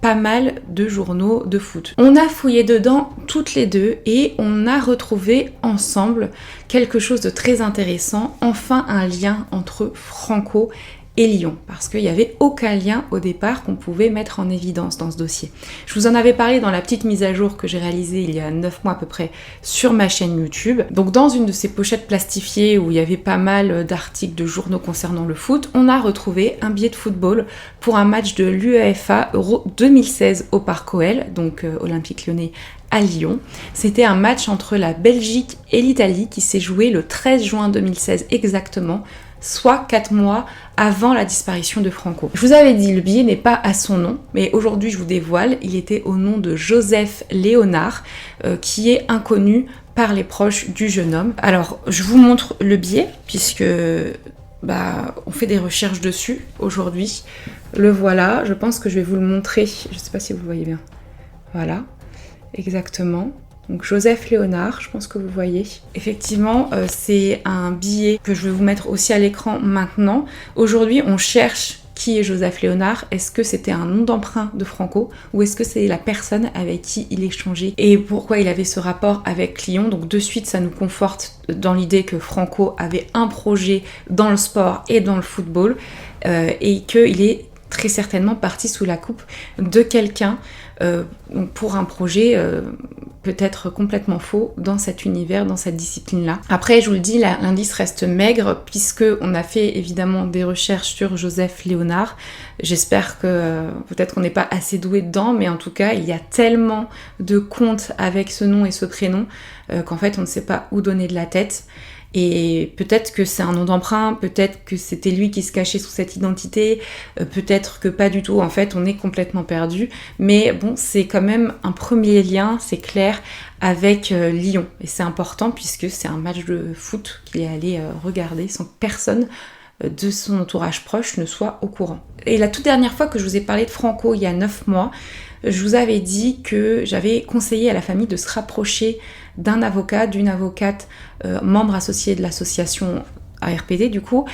Speaker 1: pas mal de journaux de foot. On a fouillé dedans toutes les deux et on a retrouvé ensemble quelque chose de très intéressant, enfin un lien entre Franco et Lyon, parce qu'il n'y avait aucun lien au départ qu'on pouvait mettre en évidence dans ce dossier. Je vous en avais parlé dans la petite mise à jour que j'ai réalisée il y a 9 mois à peu près sur ma chaîne YouTube. Donc dans une de ces pochettes plastifiées où il y avait pas mal d'articles de journaux concernant le foot, on a retrouvé un billet de football pour un match de l'UEFA Euro 2016 au Parc OL, donc Olympique Lyonnais à Lyon. C'était un match entre la Belgique et l'Italie qui s'est joué le 13 juin 2016 exactement, soit 4 mois avant la disparition de Franco. Je vous avais dit, le billet n'est pas à son nom, mais aujourd'hui je vous dévoile, il était au nom de Joseph Léonard, qui est inconnu par les proches du jeune homme. Alors, je vous montre le billet, puisque on fait des recherches dessus aujourd'hui. Le voilà, je pense que je vais vous le montrer, je ne sais pas si vous le voyez bien. Voilà, exactement. Donc Joseph Léonard, je pense que vous voyez. Effectivement, c'est un billet que je vais vous mettre aussi à l'écran maintenant. Aujourd'hui, on cherche qui est Joseph Léonard. Est-ce que c'était un nom d'emprunt de Franco ou est-ce que c'est la personne avec qui il échangeait et pourquoi il avait ce rapport avec Lyon. Donc de suite, ça nous conforte dans l'idée que Franco avait un projet dans le sport et dans le football et qu'il est très certainement parti sous la coupe de quelqu'un pour un projet peut être complètement faux dans cet univers, dans cette discipline-là. Après, je vous le dis, l'indice reste maigre puisque on a fait évidemment des recherches sur Joseph Léonard. J'espère que peut-être qu'on n'est pas assez doué dedans, mais en tout cas, il y a tellement de comptes avec ce nom et ce prénom qu'en fait, on ne sait pas où donner de la tête. Et peut-être que c'est un nom d'emprunt, peut-être que c'était lui qui se cachait sous cette identité, peut-être que pas du tout, en fait on est complètement perdu. Mais bon, c'est quand même un premier lien, c'est clair, avec Lyon. Et c'est important puisque c'est un match de foot qu'il est allé regarder sans que personne de son entourage proche ne soit au courant. Et la toute dernière fois que je vous ai parlé de Franco, il y a 9 mois, je vous avais dit que j'avais conseillé à la famille de se rapprocher d'un avocat, d'une avocate membre associé de l'association ARPD du coup,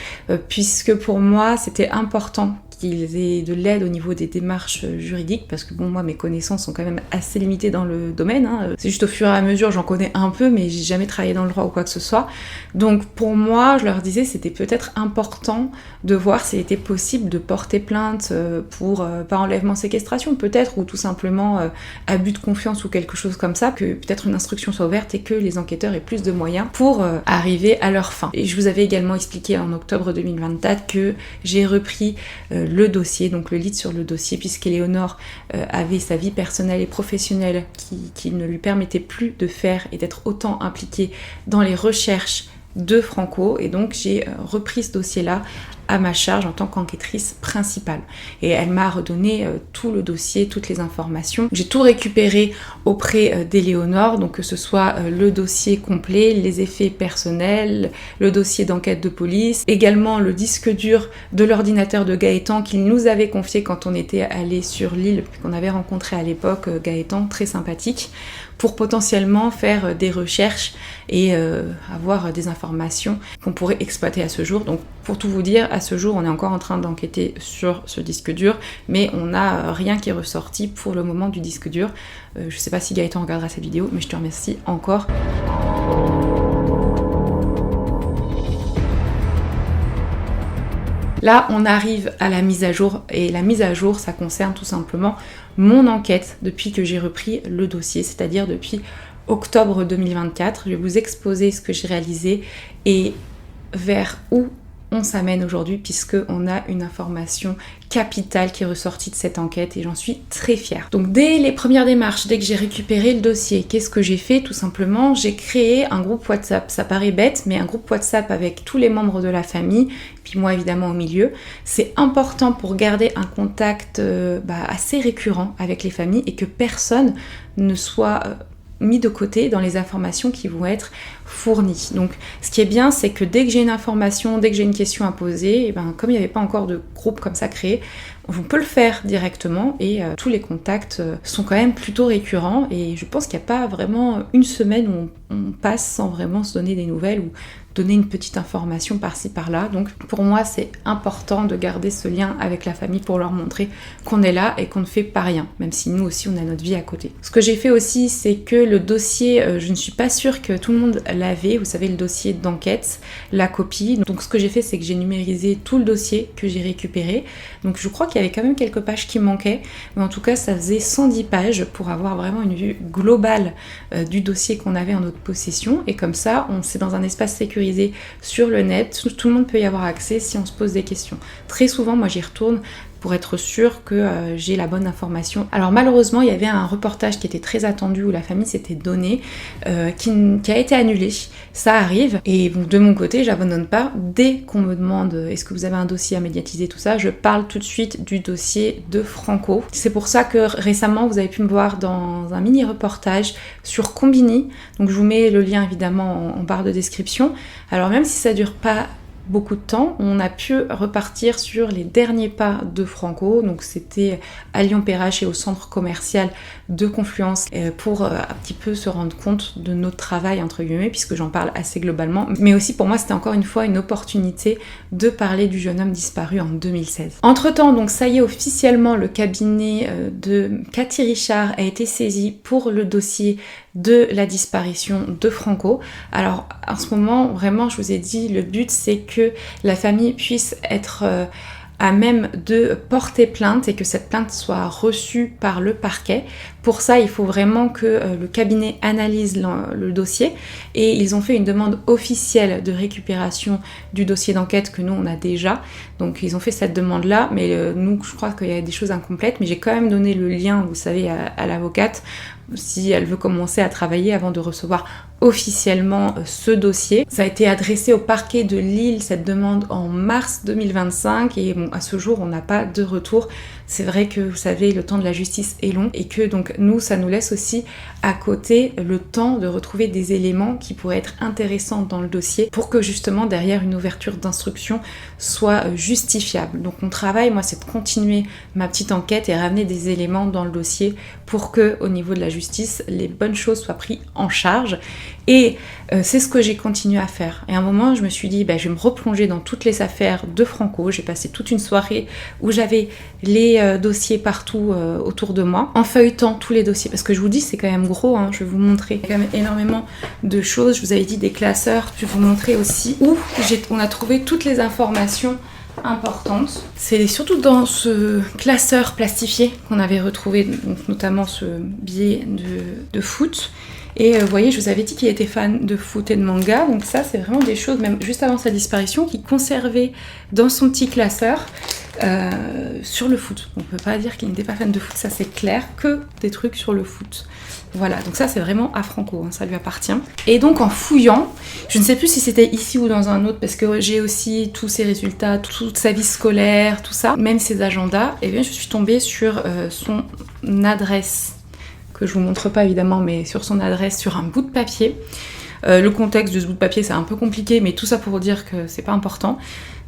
Speaker 1: puisque pour moi c'était important qu'ils aient de l'aide au niveau des démarches juridiques, parce que bon, moi mes connaissances sont quand même assez limitées dans le domaine, hein. C'est juste au fur et à mesure, j'en connais un peu, mais j'ai jamais travaillé dans le droit ou quoi que ce soit. Donc pour moi, je leur disais, c'était peut-être important de voir s'il était possible de porter plainte pour, pas enlèvement, séquestration peut-être, ou tout simplement abus de confiance ou quelque chose comme ça, que peut-être une instruction soit ouverte et que les enquêteurs aient plus de moyens pour arriver à leur fin. Et je vous avais également expliqué en octobre 2024 que j'ai repris le dossier, donc le lead sur le dossier, puisqu'Éléonore avait sa vie personnelle et professionnelle qui ne lui permettait plus de faire et d'être autant impliquée dans les recherches de Franco, et donc j'ai repris ce dossier-là à ma charge en tant qu'enquêtrice principale. Et elle m'a redonné tout le dossier, toutes les informations. J'ai tout récupéré auprès d'Éléonore, donc que ce soit le dossier complet, les effets personnels, le dossier d'enquête de police, également le disque dur de l'ordinateur de Gaëtan qu'il nous avait confié quand on était allé sur l'île, qu'on avait rencontré à l'époque, Gaëtan, très sympathique, pour potentiellement faire des recherches et avoir des informations qu'on pourrait exploiter à ce jour. Donc pour tout vous dire, à ce jour, on est encore en train d'enquêter sur ce disque dur, mais on n'a rien qui est ressorti pour le moment du disque dur. Je sais pas si Gaëtan regardera cette vidéo, mais je te remercie encore. Là, on arrive à la mise à jour, et la mise à jour, ça concerne tout simplement mon enquête depuis que j'ai repris le dossier, c'est-à-dire depuis octobre 2024. Je vais vous exposer ce que j'ai réalisé et vers où on s'amène aujourd'hui, puisqu'on a une information capitale qui est ressortie de cette enquête et j'en suis très fière. Donc dès les premières démarches, dès que j'ai récupéré le dossier, qu'est-ce que j'ai fait? Tout simplement, j'ai créé un groupe WhatsApp. Ça paraît bête, mais un groupe WhatsApp avec tous les membres de la famille, puis moi évidemment au milieu. C'est important pour garder un contact assez récurrent avec les familles et que personne ne soit mis de côté dans les informations qui vont être fournies. Donc ce qui est bien, c'est que dès que j'ai une information, dès que j'ai une question à poser, et comme il n'y avait pas encore de groupe comme ça créé, on peut le faire directement et tous les contacts sont quand même plutôt récurrents et je pense qu'il n'y a pas vraiment une semaine où on passe sans vraiment se donner des nouvelles ou donner une petite information par-ci par-là. Donc pour moi c'est important de garder ce lien avec la famille pour leur montrer qu'on est là et qu'on ne fait pas rien, même si nous aussi on a notre vie à côté. Ce que j'ai fait aussi, c'est que le dossier, je ne suis pas sûre que tout le monde l'avait, vous savez, le dossier d'enquête, la copie. Donc ce que j'ai fait, c'est que j'ai numérisé tout le dossier que j'ai récupéré. Donc je crois qu'il y avait quand même quelques pages qui manquaient, mais en tout cas ça faisait 110 pages pour avoir vraiment une vue globale du dossier qu'on avait en notre possession, et comme ça c'est dans un espace sécurisé sur le net, tout le monde peut y avoir accès si on se pose des questions. Très souvent moi j'y retourne pour être sûre que j'ai la bonne information. Alors malheureusement, il y avait un reportage qui était très attendu où la famille s'était donnée, qui a été annulé. Ça arrive. Et bon, de mon côté, j'abandonne pas. Dès qu'on me demande est-ce que vous avez un dossier à médiatiser, tout ça, je parle tout de suite du dossier de Franco. C'est pour ça que récemment, vous avez pu me voir dans un mini reportage sur Combini. Donc je vous mets le lien évidemment en barre de description. Alors même si ça dure pas beaucoup de temps, on a pu repartir sur les derniers pas de Franco, donc c'était à Lyon-Perrache et au centre commercial de Confluence pour un petit peu se rendre compte de notre travail entre guillemets, puisque j'en parle assez globalement, mais aussi pour moi c'était encore une fois une opportunité de parler du jeune homme disparu en 2016. Entre temps, donc ça y est, officiellement le cabinet de Cathy Richard a été saisi pour le dossier de la disparition de Franco. Alors en ce moment, vraiment, je vous ai dit, le but c'est que la famille puisse être à même de porter plainte et que cette plainte soit reçue par le parquet. Pour ça, il faut vraiment que le cabinet analyse le dossier et ils ont fait une demande officielle de récupération du dossier d'enquête que nous on a déjà. Donc ils ont fait cette demande-là, mais nous je crois qu'il y a des choses incomplètes, mais j'ai quand même donné le lien, vous savez, à l'avocate si elle veut commencer à travailler avant de recevoir officiellement ce dossier. Ça a été adressé au parquet de Lille, cette demande, en mars 2025 et bon, à ce jour on n'a pas de retour. C'est vrai que vous savez, le temps de la justice est long et que donc nous, ça nous laisse aussi à côté le temps de retrouver des éléments qui pourraient être intéressants dans le dossier pour que justement derrière une ouverture d'instruction soit justifiable. Donc mon travail, moi, c'est de continuer ma petite enquête et ramener des éléments dans le dossier pour que au niveau de la justice, les bonnes choses soient prises en charge. Et c'est ce que j'ai continué à faire. Et à un moment, je me suis dit, je vais me replonger dans toutes les affaires de Franco. J'ai passé toute une soirée où j'avais les dossiers partout autour de moi, en feuilletant tous les dossiers. Parce que je vous dis, c'est quand même gros, hein, je vais vous montrer. Il y a quand même énormément de choses. Je vous avais dit des classeurs. Je vais vous montrer aussi où on a trouvé toutes les informations importante. C'est surtout dans ce classeur plastifié qu'on avait retrouvé, donc notamment ce billet de foot. Et vous voyez, je vous avais dit qu'il était fan de foot et de manga, donc ça c'est vraiment des choses, même juste avant sa disparition, qu'il conservait dans son petit classeur sur le foot. On peut pas dire qu'il n'était pas fan de foot, ça c'est clair, que des trucs sur le foot. Voilà, donc ça c'est vraiment à Franco, hein, ça lui appartient. Et donc en fouillant, je ne sais plus si c'était ici ou dans un autre, parce que j'ai aussi tous ses résultats, toute sa vie scolaire, tout ça, même ses agendas, et bien je suis tombée sur son adresse, que je vous montre pas évidemment, mais sur son adresse, sur un bout de papier. Le contexte de ce bout de papier c'est un peu compliqué, mais tout ça pour dire que c'est pas important.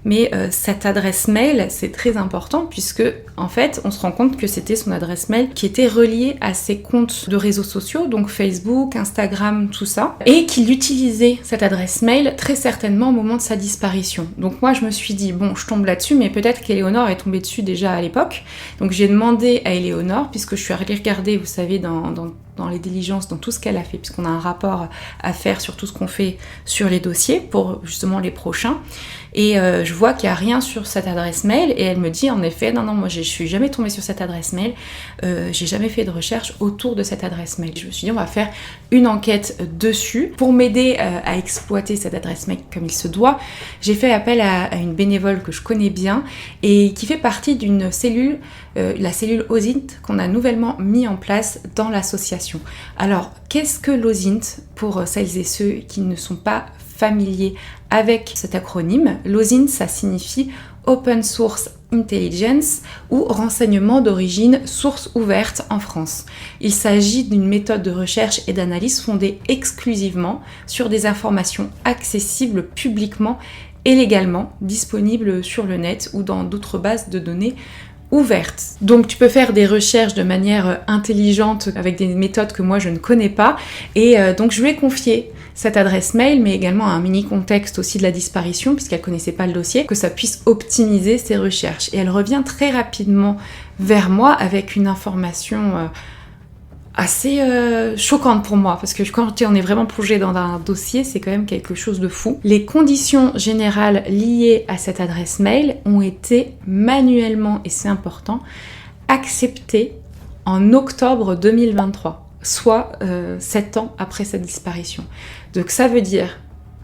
Speaker 1: Mais cette adresse mail, c'est très important puisque, en fait, on se rend compte que c'était son adresse mail qui était reliée à ses comptes de réseaux sociaux, donc Facebook, Instagram, tout ça, et qu'il utilisait cette adresse mail très certainement au moment de sa disparition. Donc moi, je me suis dit, bon, je tombe là-dessus, mais peut-être qu'Éléonore est tombée dessus déjà à l'époque. Donc j'ai demandé à Éléonore, puisque je suis allée regarder, vous savez, dans les diligences, dans tout ce qu'elle a fait, puisqu'on a un rapport à faire sur tout ce qu'on fait sur les dossiers pour justement les prochains. Et je vois qu'il n'y a rien sur cette adresse mail et elle me dit en effet, non, moi je suis jamais tombée sur cette adresse mail, j'ai jamais fait de recherche autour de cette adresse mail. Je me suis dit on va faire une enquête dessus. Pour m'aider à exploiter cette adresse mail comme il se doit, j'ai fait appel à une bénévole que je connais bien et qui fait partie d'une cellule, la cellule OSINT qu'on a nouvellement mis en place dans l'association. Alors, qu'est-ce que l'OSINT pour celles et ceux qui ne sont pas familiers avec cet acronyme? L'OSINT, ça signifie Open Source Intelligence ou renseignement d'origine source ouverte en France. Il s'agit d'une méthode de recherche et d'analyse fondée exclusivement sur des informations accessibles publiquement et légalement, disponibles sur le net ou dans d'autres bases de données ouvertes. Donc tu peux faire des recherches de manière intelligente avec des méthodes que moi je ne connais pas et donc je lui ai confié cette adresse mail mais également un mini contexte aussi de la disparition puisqu'elle connaissait pas le dossier, que ça puisse optimiser ses recherches. Et elle revient très rapidement vers moi avec une information assez choquante pour moi, parce que quand on est vraiment plongé dans un dossier, c'est quand même quelque chose de fou. Les conditions générales liées à cette adresse mail ont été manuellement, et c'est important, acceptées en octobre 2023, soit 7 ans après sa disparition. Donc ça veut dire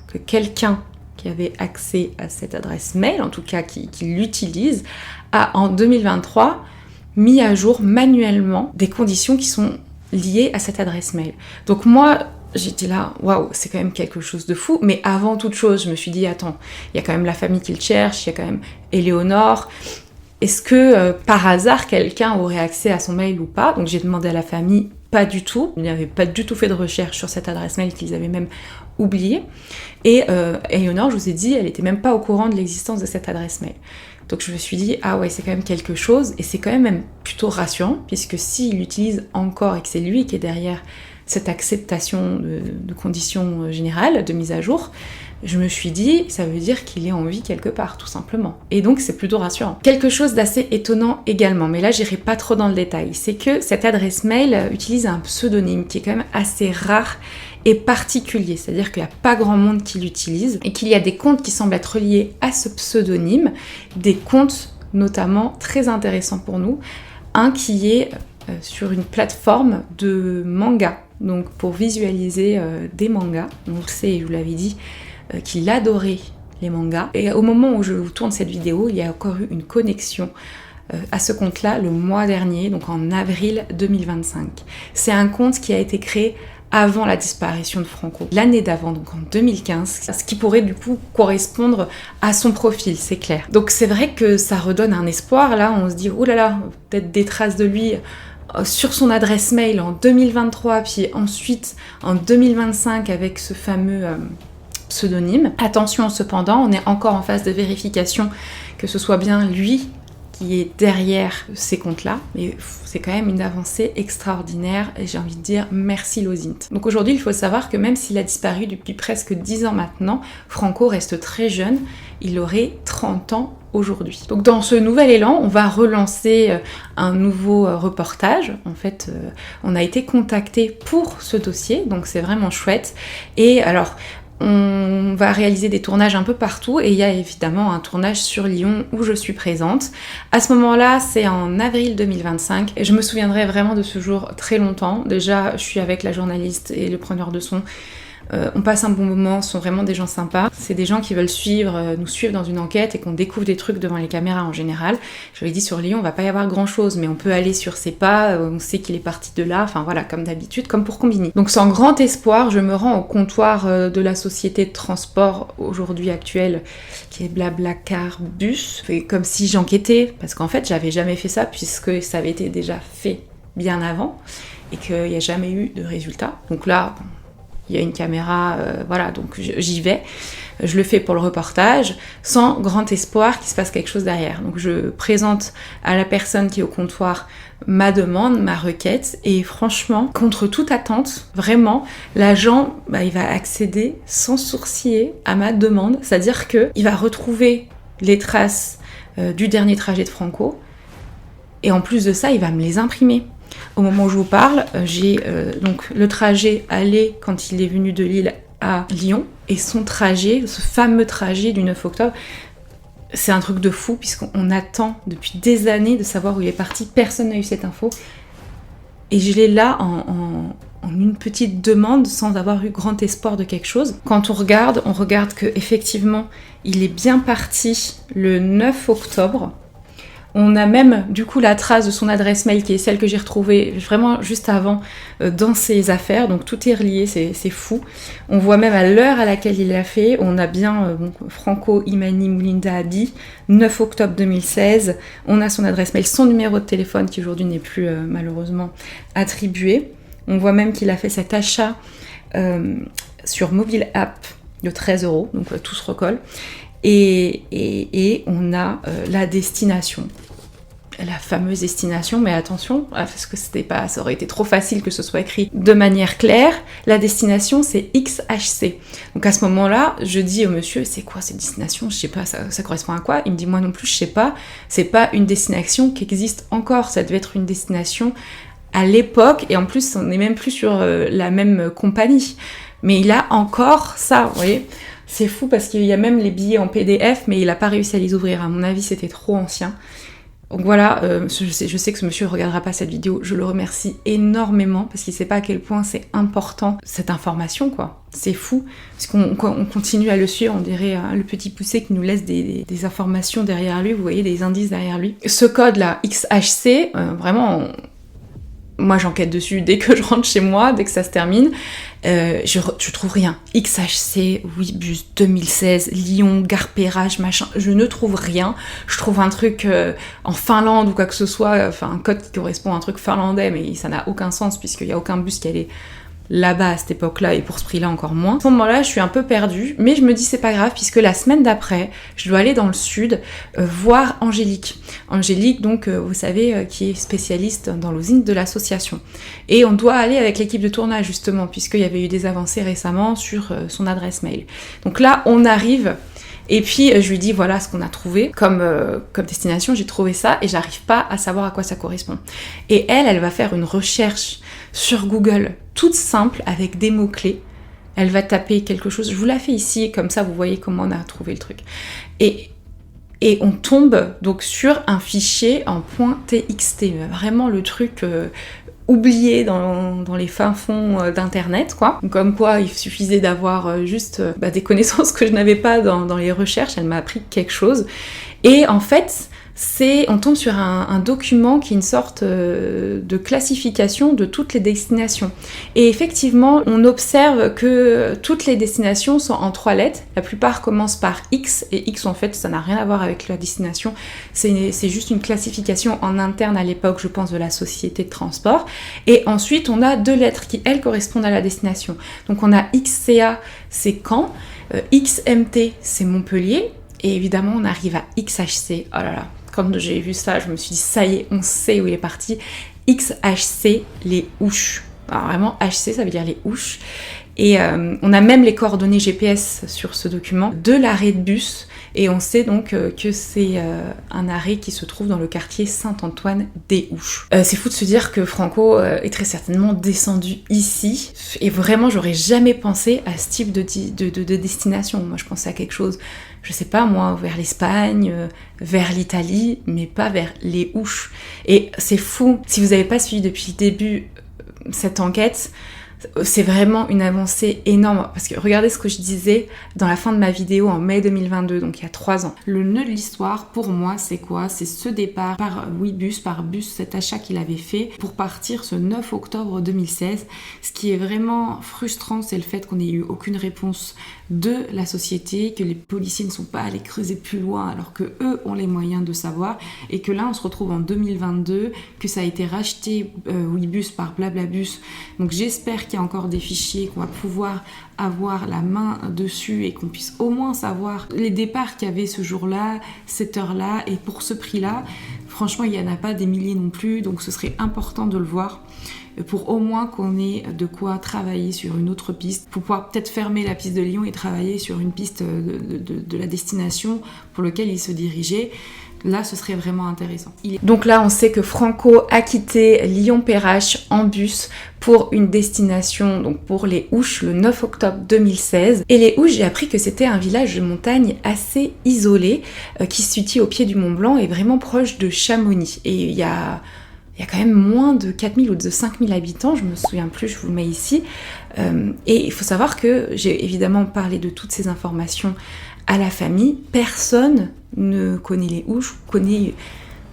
Speaker 1: que quelqu'un qui avait accès à cette adresse mail, en tout cas qui l'utilise, a en 2023 mis à jour manuellement des conditions qui sont liées à cette adresse mail. Donc moi, j'étais là, waouh, c'est quand même quelque chose de fou. Mais avant toute chose, je me suis dit, attends, il y a quand même la famille qui le cherche, il y a quand même Éléonore. Est-ce que par hasard, quelqu'un aurait accès à son mail ou pas? Donc j'ai demandé à la famille, pas du tout. Ils n'avaient pas du tout fait de recherche sur cette adresse mail qu'ils avaient même oubliée. Et Éléonore, je vous ai dit, elle était même pas au courant de l'existence de cette adresse mail. Donc je me suis dit, ah ouais, c'est quand même quelque chose, et c'est quand même plutôt rassurant, puisque s'il l'utilise encore et que c'est lui qui est derrière cette acceptation de conditions générales, de mise à jour, je me suis dit, ça veut dire qu'il est en vie quelque part, tout simplement. Et donc c'est plutôt rassurant. Quelque chose d'assez étonnant également, mais là j'irai pas trop dans le détail, c'est que cette adresse mail utilise un pseudonyme qui est quand même assez rare et particulier, c'est-à-dire qu'il n'y a pas grand monde qui l'utilise et qu'il y a des comptes qui semblent être liés à ce pseudonyme, des comptes notamment très intéressants pour nous. Un qui est sur une plateforme de manga, donc pour visualiser des mangas. On sait, je vous l'avais dit, qu'il adorait les mangas. Et au moment où je vous tourne cette vidéo, il y a encore eu une connexion à ce compte-là le mois dernier, donc en avril 2025. C'est un compte qui a été créé avant la disparition de Franco, l'année d'avant, donc en 2015, ce qui pourrait du coup correspondre à son profil, c'est clair. Donc c'est vrai que ça redonne un espoir, là on se dit, oh là là, peut-être des traces de lui sur son adresse mail en 2023, puis ensuite en 2025 avec ce fameux pseudonyme. Attention cependant, on est encore en phase de vérification que ce soit bien lui qui est derrière ces comptes-là, mais c'est quand même une avancée extraordinaire et j'ai envie de dire merci Lozint. Donc aujourd'hui, il faut savoir que même s'il a disparu depuis presque 10 ans maintenant, Franco reste très jeune, il aurait 30 ans aujourd'hui. Donc dans ce nouvel élan, on va relancer un nouveau reportage. En fait, on a été contacté pour ce dossier, donc c'est vraiment chouette. Et alors, on va réaliser des tournages un peu partout et il y a évidemment un tournage sur Lyon où je suis présente. À ce moment-là, c'est en avril 2025 et je me souviendrai vraiment de ce jour très longtemps. Déjà, je suis avec la journaliste et le preneur de son. On passe un bon moment, ce sont vraiment des gens sympas. C'est des gens qui veulent nous suivre dans une enquête et qu'on découvre des trucs devant les caméras en général. Je lui ai dit sur Lyon, on va pas y avoir grand chose, mais on peut aller sur ses pas, on sait qu'il est parti de là, enfin voilà, comme d'habitude, comme pour Combini. Donc sans grand espoir, je me rends au comptoir de la société de transport aujourd'hui actuelle, qui est Blablacar Bus. Je fais comme si j'enquêtais, parce qu'en fait, j'avais jamais fait ça, puisque ça avait été déjà fait bien avant, et qu'il n'y a jamais eu de résultat. Donc là, il y a une caméra, voilà, donc j'y vais. Je le fais pour le reportage, sans grand espoir qu'il se passe quelque chose derrière. Donc je présente à la personne qui est au comptoir ma demande, ma requête, et franchement, contre toute attente, vraiment, l'agent, il va accéder sans sourciller à ma demande, c'est-à-dire qu'il va retrouver les traces du dernier trajet de Franco, et en plus de ça, il va me les imprimer. Au moment où je vous parle, j'ai donc le trajet aller quand il est venu de Lille à Lyon et son trajet, ce fameux trajet du 9 octobre. C'est un truc de fou puisqu'on attend depuis des années de savoir où il est parti. Personne n'a eu cette info. Et je l'ai là en une petite demande sans avoir eu grand espoir de quelque chose. Quand on regarde que effectivement il est bien parti le 9 octobre. On a même du coup la trace de son adresse mail qui est celle que j'ai retrouvée vraiment juste avant dans ses affaires, donc tout est relié, c'est fou. On voit même à l'heure à laquelle il l'a fait, on a bien Franco Imani Mouline Abi, 9 octobre 2016, on a son adresse mail, son numéro de téléphone qui aujourd'hui n'est plus malheureusement attribué. On voit même qu'il a fait cet achat sur mobile app de 13 €, donc tout se recolle. Et on a la destination, la fameuse destination, mais attention, parce que ça aurait été trop facile que ce soit écrit de manière claire, la destination c'est XHC. Donc à ce moment-là, je dis au monsieur, c'est quoi cette destination ? Je sais pas, ça correspond à quoi ? Il me dit, moi non plus, je sais pas, c'est pas une destination qui existe encore, ça devait être une destination à l'époque, et en plus on n'est même plus sur la même compagnie. Mais il a encore ça, vous voyez ? C'est fou parce qu'il y a même les billets en PDF, mais il n'a pas réussi à les ouvrir. À mon avis, c'était trop ancien. Donc voilà, je sais que ce monsieur ne regardera pas cette vidéo. Je le remercie énormément parce qu'il ne sait pas à quel point c'est important, cette information, quoi. C'est fou, parce qu'on continue à le suivre, on dirait le petit poussé qui nous laisse des informations derrière lui, vous voyez, des indices derrière lui. Ce code-là, XHC, vraiment... Moi, j'enquête dessus dès que je rentre chez moi, dès que ça se termine. Je trouve rien. XHC, oui, bus 2016, Lyon, gare Perrache, machin. Je ne trouve rien. Je trouve un truc en Finlande ou quoi que ce soit, enfin un code qui correspond à un truc finlandais, mais ça n'a aucun sens puisqu'il n'y a aucun bus qui allait là-bas à cette époque-là et pour ce prix-là encore moins. À ce moment-là, je suis un peu perdue, mais je me dis c'est pas grave puisque la semaine d'après, je dois aller dans le sud voir Angélique. Angélique, donc, vous savez, qui est spécialiste dans l'usine de l'association. Et on doit aller avec l'équipe de tournage justement, puisqu'il y avait eu des avancées récemment sur son adresse mail. Donc là, on arrive. Et puis je lui dis voilà ce qu'on a trouvé comme destination, j'ai trouvé ça et j'arrive pas à savoir à quoi ça correspond. Et elle va faire une recherche sur Google toute simple avec des mots-clés. Elle va taper quelque chose, je vous la fais ici, comme ça vous voyez comment on a trouvé le truc. Et et on tombe donc sur un fichier en .txt, vraiment le truc oublié dans les fins fonds d'internet, quoi. Comme quoi il suffisait d'avoir juste des connaissances que je n'avais pas dans les recherches. Elle m'a appris quelque chose, et en fait on tombe sur un document qui est une sorte de classification de toutes les destinations. Et effectivement, on observe que toutes les destinations sont en 3 lettres. La plupart commencent par X, et X en fait ça n'a rien à voir avec la destination. C'est juste une classification en interne à l'époque, je pense, de la société de transport. Et ensuite on a 2 lettres qui elles correspondent à la destination. Donc on a XCA, c'est Caen, XMT, c'est Montpellier, et évidemment on arrive à XHC. Oh là là, quand j'ai vu ça, je me suis dit, ça y est, on sait où il est parti. XHC, les Ouches. Alors vraiment, HC, ça veut dire les Ouches. Et on a même les coordonnées GPS sur ce document de l'arrêt de bus. Et on sait donc que c'est un arrêt qui se trouve dans le quartier Saint-Antoine-des-Ouches. C'est fou de se dire que Franco est très certainement descendu ici. Et vraiment, j'aurais jamais pensé à ce type de destination. Moi, je pensais à quelque chose, je sais pas moi, vers l'Espagne, vers l'Italie, mais pas vers les Ouches. Et c'est fou. Si vous n'avez pas suivi depuis le début cette enquête, c'est vraiment une avancée énorme, parce que regardez ce que je disais dans la fin de ma vidéo en mai 2022, donc il y a 3 ans. Le nœud de l'histoire, pour moi, c'est quoi? C'est ce départ par Ouibus, cet achat qu'il avait fait pour partir ce 9 octobre 2016. Ce qui est vraiment frustrant, c'est le fait qu'on n'ait eu aucune réponse de la société, que les policiers ne sont pas allés creuser plus loin alors que eux ont les moyens de savoir, et que là on se retrouve en 2022, que ça a été racheté Ouibus par Blablabus. Donc j'espère qu'il y a encore des fichiers, qu'on va pouvoir avoir la main dessus et qu'on puisse au moins savoir les départs qu'il y avait ce jour-là, cette heure-là, et pour ce prix-là. Franchement, il n'y en a pas des milliers non plus, donc ce serait important de le voir pour au moins qu'on ait de quoi travailler sur une autre piste, pour pouvoir peut-être fermer la piste de Lyon et travailler sur une piste de la destination pour laquelle il se dirigeait. Là, ce serait vraiment intéressant. Donc là, on sait que Franco a quitté Lyon-Perrache en bus pour une destination, donc pour les Ouches, le 9 octobre 2016. Et les Ouches, j'ai appris que c'était un village de montagne assez isolé, qui se situe au pied du Mont Blanc et vraiment proche de Chamonix. Et il y a quand même moins de 4000 ou de 5000 habitants, je me souviens plus, je vous le mets ici. Et il faut savoir que j'ai évidemment parlé de toutes ces informations à la famille. Personne ne connaît les Ouches, connaît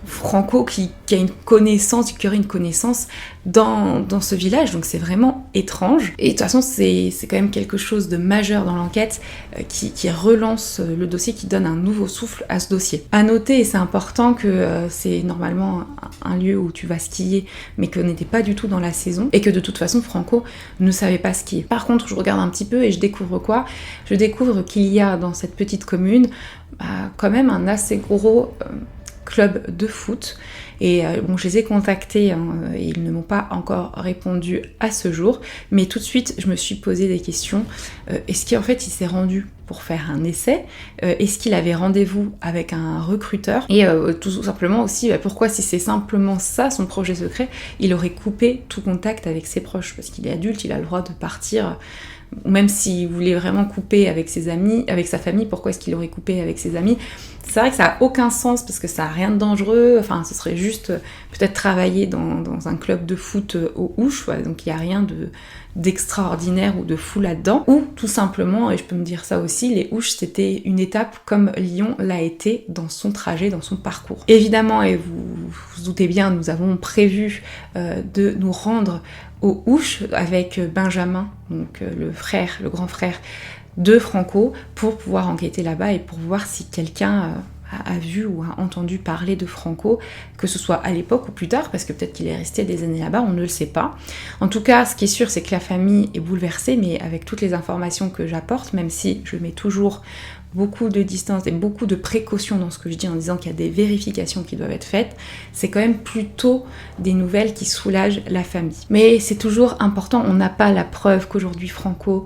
Speaker 1: Franco qui a une connaissance, qui aurait une connaissance dans ce village, donc c'est vraiment étrange. Et de toute façon, c'est quand même quelque chose de majeur dans l'enquête qui relance le dossier, qui donne un nouveau souffle à ce dossier. À noter, et c'est important, que c'est normalement un lieu où tu vas skier, mais qu'on n'était pas du tout dans la saison, et que de toute façon, Franco ne savait pas skier. Par contre, je regarde un petit peu et je découvre quoi? Je découvre qu'il y a dans cette petite commune quand même un assez gros club de foot, et bon, je les ai contactés et ils ne m'ont pas encore répondu à ce jour, mais tout de suite je me suis posé des questions. Est-ce qu'en fait il s'est rendu pour faire un essai? Est-ce qu'il avait rendez-vous avec un recruteur? Et tout simplement aussi, pourquoi, si c'est simplement ça son projet secret, il aurait coupé tout contact avec ses proches? Parce qu'il est adulte, il a le droit de partir. Ou même s'il voulait vraiment couper avec ses amis, avec sa famille, pourquoi est-ce qu'il aurait coupé avec ses amis? C'est vrai que ça n'a aucun sens, parce que ça n'a rien de dangereux, enfin ce serait juste peut-être travailler dans un club de foot aux Ouches, ouais, donc il n'y a rien d'extraordinaire ou de fou là-dedans. Ou tout simplement, et je peux me dire ça aussi, les Ouches c'était une étape comme Lyon l'a été dans son trajet, dans son parcours. Évidemment, et vous vous doutez bien, nous avons prévu de nous rendre aux Ouches avec Benjamin, donc le grand frère de Franco, pour pouvoir enquêter là-bas et pour voir si quelqu'un a vu ou a entendu parler de Franco, que ce soit à l'époque ou plus tard, parce que peut-être qu'il est resté des années là-bas, on ne le sait pas. En tout cas, ce qui est sûr, c'est que la famille est bouleversée, mais avec toutes les informations que j'apporte, même si je mets toujours beaucoup de distance et beaucoup de précautions dans ce que je dis en disant qu'il y a des vérifications qui doivent être faites, c'est quand même plutôt des nouvelles qui soulagent la famille. Mais c'est toujours important, on n'a pas la preuve qu'aujourd'hui Franco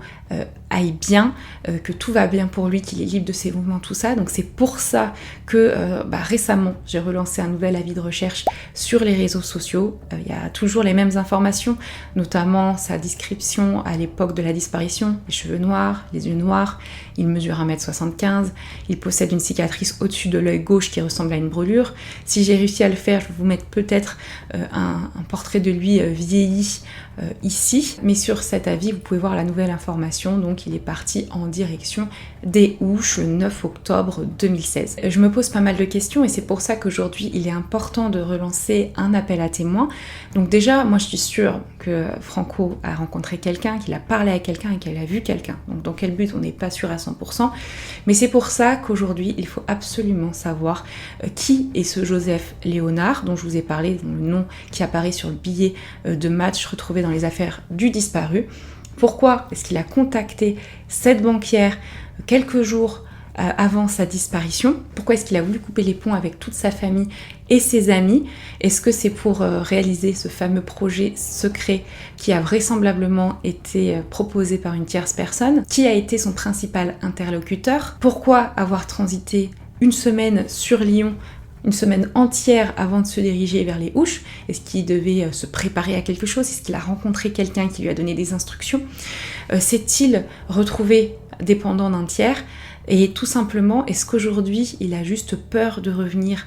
Speaker 1: aille bien, que tout va bien pour lui, qu'il est libre de ses mouvements, tout ça. Donc c'est pour ça que récemment j'ai relancé un nouvel avis de recherche sur les réseaux sociaux. Il y a toujours les mêmes informations, notamment sa description à l'époque de la disparition, les cheveux noirs, les yeux noirs, il mesure 1m75, il possède une cicatrice au-dessus de l'œil gauche qui ressemble à une brûlure. Si j'ai réussi à le faire, je vais vous mettre peut-être un portrait de lui vieilli ici, mais sur cet avis vous pouvez voir la nouvelle information. Donc il est parti en direction des Ouches le 9 octobre 2016. Je me pose pas mal de questions et c'est pour ça qu'aujourd'hui il est important de relancer un appel à témoins. Donc déjà moi je suis sûre que Franco a rencontré quelqu'un, qu'il a parlé à quelqu'un et qu'elle a vu quelqu'un. Donc dans quel but on n'est pas sûr à 100%, mais c'est pour ça qu'aujourd'hui il faut absolument savoir qui est ce Joseph Léonard dont je vous ai parlé, dont le nom qui apparaît sur le billet de match retrouvé dans les affaires du disparu. Pourquoi est-ce qu'il a contacté cette banquière quelques jours avant sa disparition? Pourquoi est-ce qu'il a voulu couper les ponts avec toute sa famille et ses amis? Est-ce que c'est pour réaliser ce fameux projet secret qui a vraisemblablement été proposé par une tierce personne? Qui a été son principal interlocuteur? Pourquoi avoir transité une semaine sur Lyon, une semaine entière avant de se diriger vers les Ouches? Est-ce qu'il devait se préparer à quelque chose? Est-ce qu'il a rencontré quelqu'un qui lui a donné des instructions? S'est-il retrouvé dépendant d'un tiers? Et tout simplement, est-ce qu'aujourd'hui il a juste peur de revenir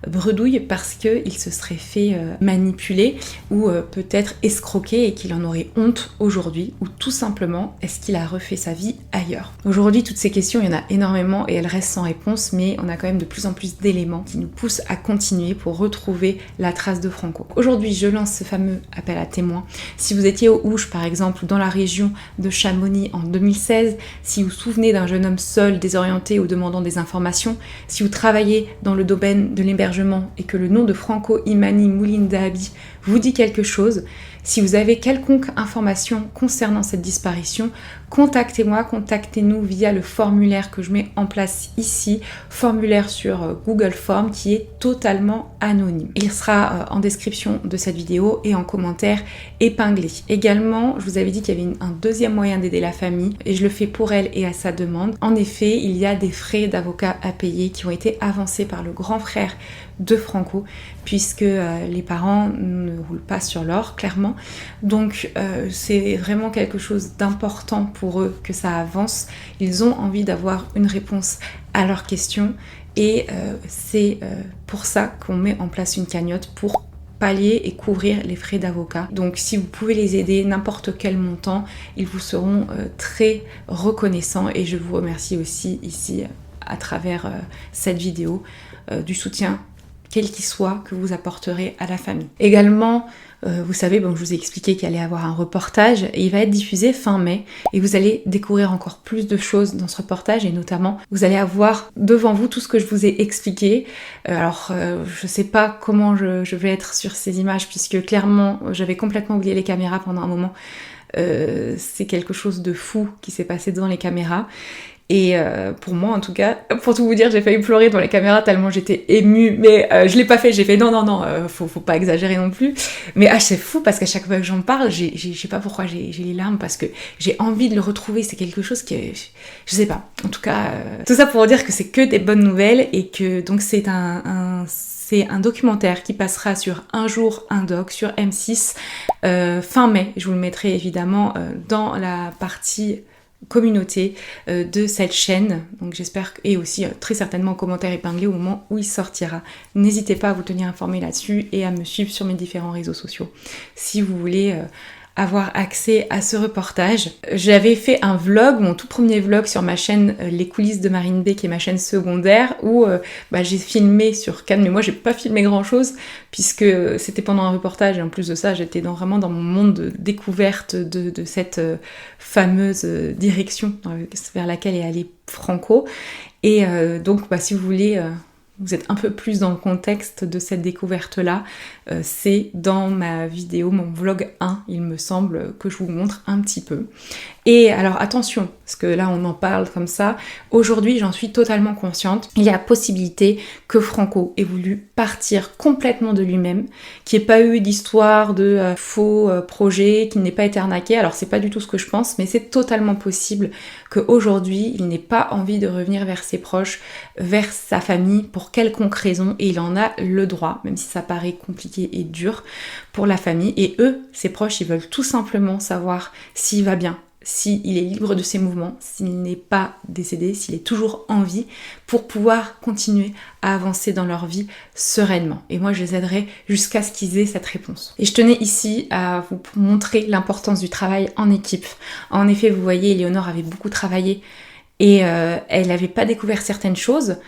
Speaker 1: bredouille parce qu'il se serait fait manipuler ou peut-être escroquer et qu'il en aurait honte aujourd'hui, ou tout simplement est-ce qu'il a refait sa vie ailleurs? Aujourd'hui toutes ces questions, il y en a énormément et elles restent sans réponse, mais on a quand même de plus en plus d'éléments qui nous poussent à continuer pour retrouver la trace de Franco. Aujourd'hui je lance ce fameux appel à témoins. Si vous étiez aux Ouches par exemple ou dans la région de Chamonix en 2016, si vous vous souvenez d'un jeune homme seul, désorienté ou demandant des informations, si vous travaillez dans le domaine de l'hébergement et que le nom de Franco Imani Mouline Dahabi vous dit quelque chose, si vous avez quelconque information concernant cette disparition, contactez-moi, contactez-nous via le formulaire que je mets en place ici, formulaire sur Google Form qui est totalement anonyme. Il sera en description de cette vidéo et en commentaire épinglé. Également, je vous avais dit qu'il y avait un deuxième moyen d'aider la famille et je le fais pour elle et à sa demande. En effet, il y a des frais d'avocat à payer qui ont été avancés par le grand frère de Franco, puisque les parents ne roulent pas sur l'or, clairement. Donc c'est vraiment quelque chose d'important pour eux que ça avance. Ils ont envie d'avoir une réponse à leurs questions et c'est pour ça qu'on met en place une cagnotte pour pallier et couvrir les frais d'avocat. Donc si vous pouvez les aider, n'importe quel montant, ils vous seront très reconnaissants et je vous remercie aussi ici à travers cette vidéo du soutien quel qu'il soit, que vous apporterez à la famille. Également, vous savez, je vous ai expliqué qu'il allait y avoir un reportage et il va être diffusé fin mai et vous allez découvrir encore plus de choses dans ce reportage et notamment, vous allez avoir devant vous tout ce que je vous ai expliqué. Je sais pas comment je vais être sur ces images puisque clairement, j'avais complètement oublié les caméras pendant un moment. C'est quelque chose de fou qui s'est passé devant les caméras. Et pour moi en tout cas, pour tout vous dire, j'ai failli pleurer devant les caméras tellement j'étais émue, mais je l'ai pas fait, j'ai fait non, faut pas exagérer non plus. Mais c'est fou parce qu'à chaque fois que j'en parle, je sais pas pourquoi j'ai les larmes parce que j'ai envie de le retrouver, c'est quelque chose que je sais pas. En tout cas, tout ça pour dire que c'est que des bonnes nouvelles et que donc c'est un documentaire qui passera sur Un jour, un doc sur M6 fin mai. Je vous le mettrai évidemment dans la partie communauté de cette chaîne, donc j'espère, et aussi très certainement en commentaire épinglé au moment où il sortira. N'hésitez pas à vous tenir informé là-dessus et à me suivre sur mes différents réseaux sociaux si vous voulez avoir accès à ce reportage. J'avais fait un vlog, mon tout premier vlog sur ma chaîne Les coulisses de Marine B, qui est ma chaîne secondaire, où j'ai filmé sur Cannes, mais moi j'ai pas filmé grand chose puisque c'était pendant un reportage et en plus de ça j'étais vraiment dans mon monde de découverte de cette fameuse direction vers laquelle est allé Franco. Et donc si vous voulez vous êtes un peu plus dans le contexte de cette découverte-là, c'est dans ma vidéo, mon vlog 1, il me semble, que je vous montre un petit peu. Et alors attention, parce que là on en parle comme ça, aujourd'hui j'en suis totalement consciente, il y a possibilité que Franco ait voulu partir complètement de lui-même, qu'il n'y ait pas eu d'histoire de faux projet, qu'il n'ait pas été arnaqué, alors c'est pas du tout ce que je pense, mais c'est totalement possible qu'aujourd'hui il n'ait pas envie de revenir vers ses proches, vers sa famille, pour quelconque raison, et il en a le droit, même si ça paraît compliqué et dur pour la famille, et eux, ses proches, ils veulent tout simplement savoir s'il va bien, s'il est libre de ses mouvements, s'il n'est pas décédé, s'il est toujours en vie, pour pouvoir continuer à avancer dans leur vie sereinement. Et moi, je les aiderai jusqu'à ce qu'ils aient cette réponse. Et je tenais ici à vous montrer l'importance du travail en équipe. En effet, vous voyez, Éléonore avait beaucoup travaillé et elle n'avait pas découvert certaines choses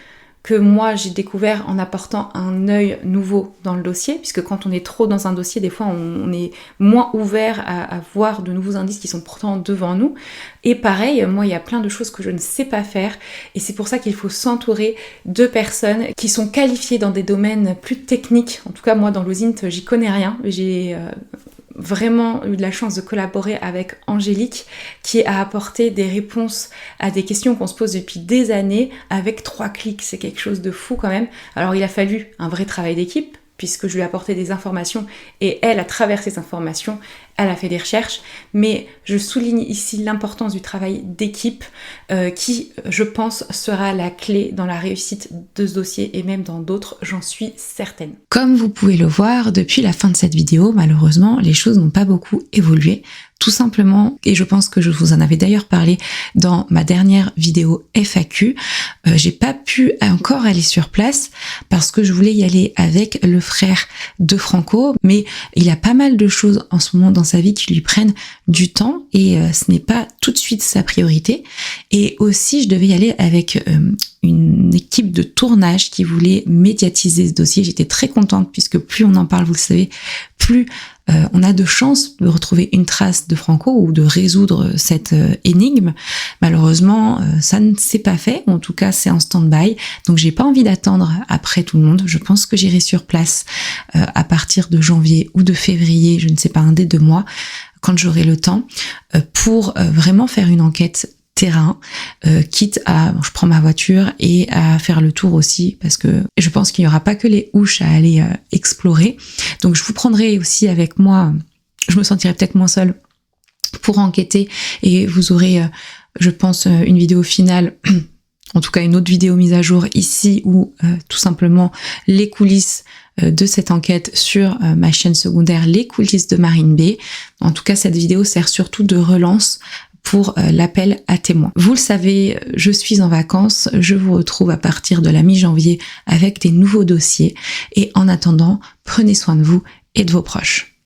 Speaker 1: que moi j'ai découvert en apportant un œil nouveau dans le dossier, puisque quand on est trop dans un dossier, des fois on est moins ouvert à voir de nouveaux indices qui sont pourtant devant nous. Et pareil, moi il y a plein de choses que je ne sais pas faire, et c'est pour ça qu'il faut s'entourer de personnes qui sont qualifiées dans des domaines plus techniques. En tout cas moi dans l'OSINT j'y connais rien, j'ai vraiment eu de la chance de collaborer avec Angélique qui a apporté des réponses à des questions qu'on se pose depuis des années avec 3 clics, c'est quelque chose de fou quand même. Alors il a fallu un vrai travail d'équipe puisque je lui ai apporté des informations et elle, à travers ces informations, elle a fait des recherches, mais je souligne ici l'importance du travail d'équipe qui, je pense, sera la clé dans la réussite de ce dossier et même dans d'autres, j'en suis certaine. Comme vous pouvez le voir, depuis la fin de cette vidéo, malheureusement, les choses n'ont pas beaucoup évolué. Tout simplement, et je pense que je vous en avais d'ailleurs parlé dans ma dernière vidéo FAQ, j'ai pas pu encore aller sur place parce que je voulais y aller avec le frère de Franco, mais il y a pas mal de choses en ce moment dans sa vie qui lui prennent du temps et ce n'est pas tout de suite sa priorité. Et aussi, je devais y aller avec une équipe de tournage qui voulait médiatiser ce dossier. J'étais très contente puisque plus on en parle, vous le savez, plus on a de chances de retrouver une trace de Franco ou de résoudre cette énigme. Malheureusement, ça ne s'est pas fait. En tout cas, c'est en stand-by. Donc, j'ai pas envie d'attendre après tout le monde. Je pense que j'irai sur place à partir de janvier ou de février, je ne sais pas, un des 2 mois, quand j'aurai le temps, pour vraiment faire une enquête terrain, quitte à, je prends ma voiture et à faire le tour aussi, parce que je pense qu'il n'y aura pas que les Ouches à aller explorer. Donc je vous prendrai aussi avec moi, je me sentirai peut-être moins seule pour enquêter, et vous aurez, je pense, une vidéo finale, en tout cas une autre vidéo mise à jour ici, ou tout simplement les coulisses de cette enquête sur ma chaîne secondaire, les coulisses de Marine Bay. En tout cas, cette vidéo sert surtout de relance pour l'appel à témoins. Vous le savez, je suis en vacances, je vous retrouve à partir de la mi-janvier avec des nouveaux dossiers, et en attendant, prenez soin de vous et de vos proches.